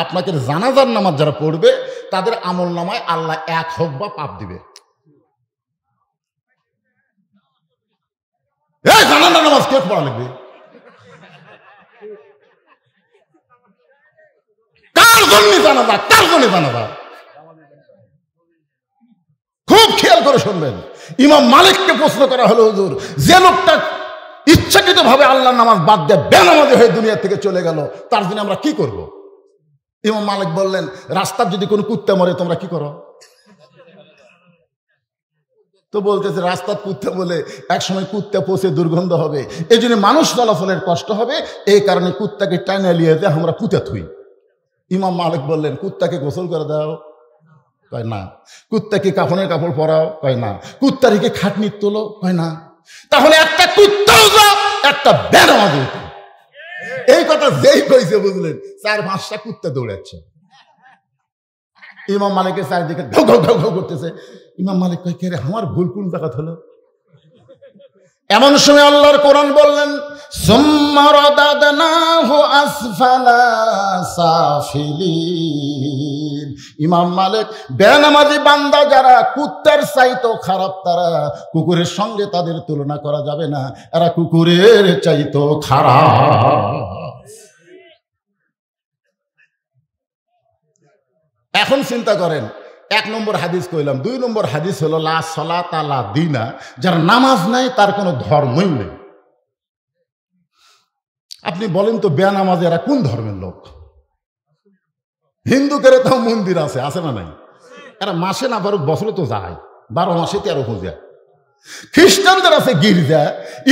আপনাকে জানাজার নামাজ যারা পড়বে তাদের আমল নামায় আল্লাহ 1 হোক বা পাপ দিবে। এই জানাজার নামাজ কে পড়া লাগবে? কার জন্য জানাজা? কার জন্য জানাজা? খুব খেয়াল করে শুনবেন। ইমাম মালিককে প্রশ্ন করা হলো, হুজুর যে লোকটা ইচ্ছাকৃত ভাবে আল্লাহর নামাজ বাদ দিয়ে বেনামাজি হয়ে দুনিয়া থেকে চলে গেল, তার জন্য আমরা কি করব? ইমাম মালিক বললেন, রাস্তার যদি কোনো কুত্তা মরে তোমরা কি করো? তো বলতেছে রাস্তার কুত্তা বলে একসময় কুত্তা পচে দুর্গন্ধ হবে, এই জন্য মানুষ চলাচলের কষ্ট হবে, এই কারণে কুত্তাকে টাইনা নিয়ে যে আমরা পুঁতে থুই। ইমাম মালিক বললেন, কুত্তাকে গোসল করে দাও? কয় না। কুত্তাকে কাফনের কাপড় পরাও? কয় না। কুত্তারিকে খাটনির তোলো? কয় না। তাহলে একটা কুত্তাও যা, একটা বেনামাজি। এই কথা যেই কইছে বুঝলেন, 4-5টা কুত্তা দৌড়াচ্ছে। ইমাম মালিকের চারিদিকে ঘাউ ঘাউ ঘাউ ঘাউ করতেছে। ইমাম মালিক কয়, কে রে, আমার ভুল কোন জায়গা হলো? এমন সময় আল্লাহর কোরআন বললেন, সুম্মা রাদাদনাহু আসফালা সাফিলিন। ইমাম মালিক, বেনামাজি বান্দা যারা কুত্তার চাইতো খারাপ, তারা কুকুরের সঙ্গে তাদের তুলনা করা যাবে না, এরা কুকুরের চাইতো খারাপ। এখন চিন্তা করেন, 1 নম্বর হাদিস কইলাম। 2 নম্বর হাদিস হলো লা সালাতা লা দীনা, যার নামাজ নাই তার কোনো ধর্মই নেই। আপনি বলেন তো বেনামাজি এরা কোন ধর্মের লোক? হিন্দুদের তো মন্দির আছে, আছে না নাই? এরা মাসে না পারুক বছরে তো যায়, 12 মাসে 13 পূজা। খ্রিস্টানদের আছে গির্জা,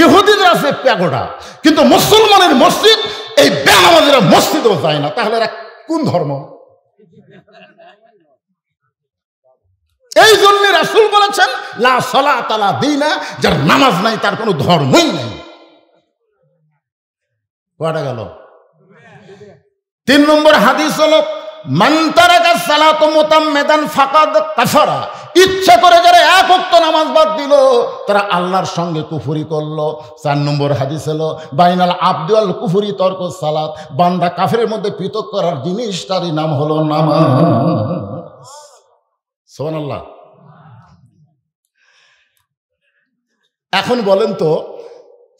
ইহুদিদের আছে প্যাগোডা, কিন্তু মুসলমানের মসজিদ এই বেনামাজিরা মসজিদও যায় না। তাহলে এরা কোন ধর্ম? এই জন্য রাসূল বলেছেন লা সালাতা লা দীনা, যার নামাজ নাই তার কোনো ধর্মই নেই। কয়টা গেল? 3 নম্বর হাদিস হলো মান তারাকা সালাত মুতাম্মিদান ফাকাদ কাফারা। ইচ্ছা করে যারা 1 ওয়াক্ত নামাজ বাদ দিল তারা আল্লাহর সঙ্গে কুফরি করলো। 4 নম্বর হাদিস হলো বাইনাল আবদি ওয়াল কুফরি তরকুস সালাত। বান্দা কাফেরের মধ্যে পৃথক করার জিনিসটারই নাম হলো নামাজ। সুবহানাল্লাহ। এখন বলেন তো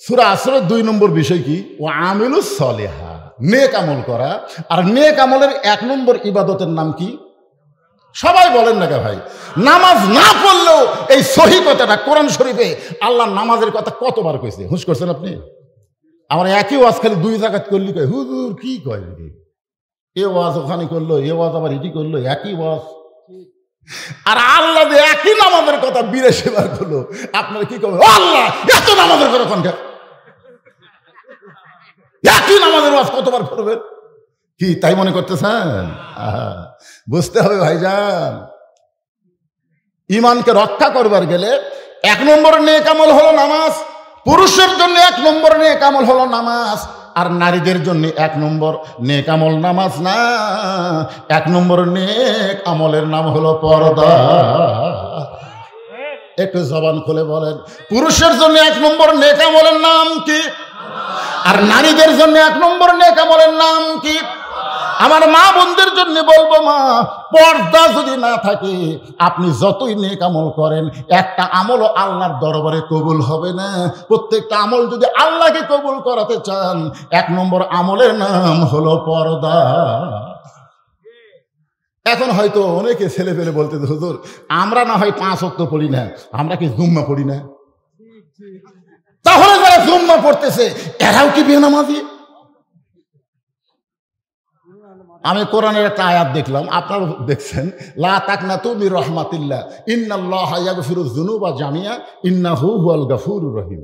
সূরা আসরের 2 নম্বর বিষয় কি? ওয়া আমিলুস সলিহা, নেক আমল করা। আর নেক আমলের 1 নম্বর ইবাদতের নাম কি? সবাই বলেন না কে ভাই, নামাজ না পড়লেও এই সহি কথাটা কোরআন শরীফে আল্লাহ নামাজের কথা কতবার কইছে, হুঁশ করছেন আপনি? আমার একই ওয়াজ খালি 2 জায়গাত করলি কয় হুজুর কি কয়, এ ওয়াজ ওখানে করলো, এ ওয়াজ আবার এটি করলো, একই ওয়াজ। আর আল্লাহ যে একই নামাজের কথা 82 বার করলো, আপনারা কি করবেন? আল্লাহ এত নামাজের কথা কোনটা, একই নামাজের ওয়াজ কতবার করবেন? কি তাই মনে করতেছেন? বুঝতে হবে ভাইজান, ঈমানকে রক্ষা করবার গেলে 1 নম্বর নেক আমল হলো নামাজ। পুরুষের জন্য 1 নম্বর নেক আমল হলো নামাজ, আর নারীদের জন্য 1 নম্বর নেক আমল নামাজ না, 1 নম্বর নেক আমলের নাম হলো পর্দা। একটু জবান খুলে বলেন, পুরুষের জন্য 1 নম্বর নেক আমলের নাম কি? আর নারীদের জন্য 1 নম্বর নেক আমলের নাম কি? আমার মা বোনদের জন্য বলবো, মা, পর্দা যদি না থাকে আপনি যতই নেক আমল করেন একটা আমলও আল্লাহর দরবারে কবুল হবে না। প্রত্যেকটা আমল যদি আল্লাহকে কবুল করাতে চান 1 নম্বর আমলের নাম হলো পর্দা। এখন হয়তো অনেকে ছেলে পেলে বলতে, হুজুর আমরা না হয় 5 ওয়াক্ত পড়ি না, আমরা কি জুম্মা পড়ি না? তাহলে যারা জুম্মা পড়তেছে এরাও কি বেনামাজি? আমি কোরআনের একটা আয়াত দেখলাম, আপনারা দেখছেন, লা তাকনাতু মির রাহমাতিল্লাহ ইন্নাল্লাহা ইয়াগফিরুয যুনুবা জামিআ ইন্নাহু হুয়াল গাফুরুর রহিম।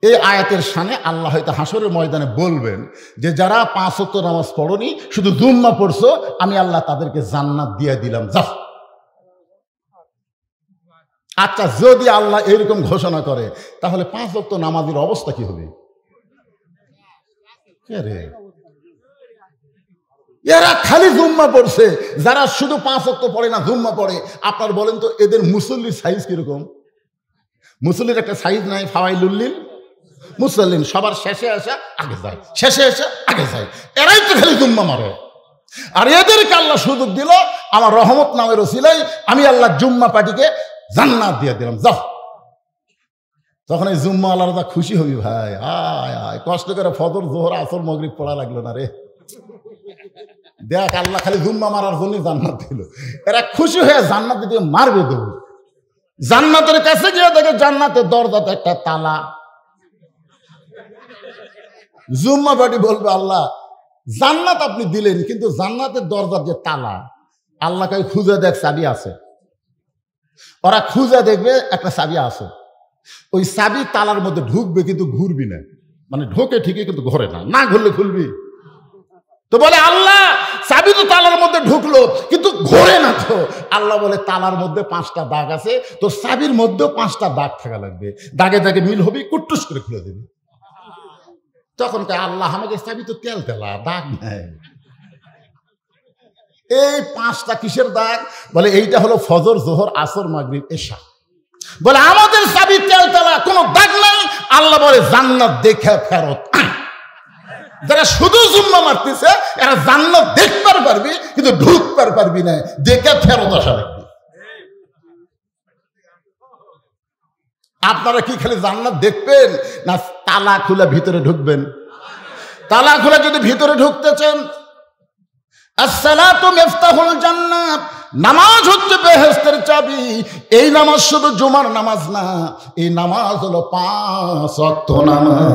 এই আয়াতের শানে আল্লাহ হয়তো হাসরের ময়দানে বলবেন যে যারা 5 ওয়াক্ত নামাজ পড়নি, শুধু জুম্মা পড়ছো, আমি আল্লাহ তাদেরকে জান্নাত দিয়ে দিলাম, যাও। আচ্ছা, যদি আল্লাহ এরকম ঘোষণা করে তাহলে 5 ওয়াক্ত নামাজের অবস্থা কি হবে? এরা খালি জুম্মা পড়ছে, যারা শুধু 5 ওয়াক্ত পড়ে না জুম্মা পড়ে। আপনার বলেন তো এদের মুসল্লির সাইজ কিরকম? মুসল্লির একটা সাইজ নাই, ফাওয়াইলুল মুসল্লিন, সবার শেষে আসা আগে যায়, শেষে এসে আগে যায়। এরাই তো খালি জুম্মা মারে। আর এদেরকে আল্লাহ সুযোগ দিল, আমার রহমত নামের ওসিলায় আমি আল্লাহ জুম্মা পার্টিকে জান্নাত দিয়ে দিলাম, যাও। তখন এই জুম্মা আল্লাহরা খুশি হবি, ভাই আয় আয়, কষ্ট করে ফজর জোহর আসর মাগরিব পড়া লাগলো না রে, দেখ আল্লাহ খালি জুম্মা মারার জন্য জান্নাত দিল। এরা খুশি হয়ে জান্নাত দিয়ে মারবে দৌড়। জান্নাতের কাছে গিয়ে দেখে জান্নাতের দরজাতে একটা তালা। জুম্মা পার্টি বলবে, আল্লাহ জান্নাত আপনি দিলেন, কিন্তু জান্নাতের দরজার যে তালা, আল্লাহকে খুঁজে দেখ চাবি আছে। ওরা খুঁজে দেখবে একটা চাবি আছে, ওই চাবি তালার মধ্যে ঢুকবে কিন্তু ঘুরবি না, মানে ঢোকে ঠিকই কিন্তু ঘরে না, না ঘুরলে খুলবি। তো বলে আল্লাহ চাবি তো তালার মধ্যে ঢুকলো কিন্তু ঘোরে না। তো আল্লাহ বলে তালার মধ্যে 5টা দাগ আছে, তো চাবির মধ্যেও 5টা দাগ থাকা লাগবে, দাগে দাগে মিল হবে, কুট্টুস করে খুলে দেবে। তখন কে আল্লাহ আমাকে চাবি তো তেল তেলা, দাগ নাই। এই 5টা কিসের দাগ? বলে এইটা হলো ফজর জোহর আসর মাগরিব এশা। বলে আমাদের চাবি তেল তেলা, কোনো দাগ নাই। আল্লাহ বলে জান্নাত দেখে ফেরত। যারা শুধু জুম্মা মারতেছে এরা জান্নাত দেখতে পারবি কিন্তু ঢুকতে পারবি না, দেখে ফেরত আসা লাগবে। আপনারা কি খালি জান্নাত দেখবেন না তালা খুলে ভিতরে ঢুকবেন? তালা খুলে যদি ভিতরে ঢুকতে চান, আসসালাতু মিফতাহুল জান্নাত, নামাজ হচ্ছে বেহেশতের চাবি। এই নামাজ শুধু জুমার নামাজ না, এই নামাজ হলো 5 ওয়াক্ত নামাজ।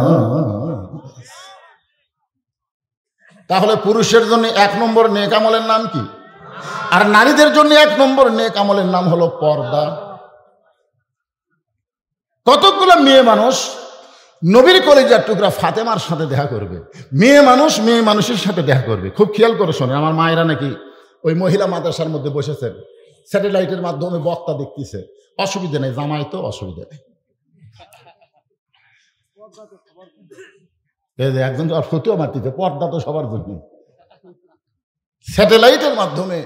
তাহলে পুরুষের জন্য 1 নম্বর নেক আমলের নাম কি? আর নারীদের জন্য 1 নম্বর নেক আমলের নাম হলো পর্দা। কতগুলো মেয়ে মানুষ নবীর কলিজার টুকরা ফাতেমার সাথে দেখা করবে, মেয়ে মানুষের সাথে দেখা করবে। খুব খেয়াল করে শোনেন, আমার মায়েরা নাকি ওই মহিলা মাদ্রাসার মধ্যে বসেছেন, স্যাটেলাইটের মাধ্যমে বক্তা দেখতেছে, অসুবিধা নেই, জামাই তো অসুবিধা নেই। একজন ফতুয়া মারতেছে, পর্দা তো সবার জন্য, স্যাটেলাইটের মাধ্যমে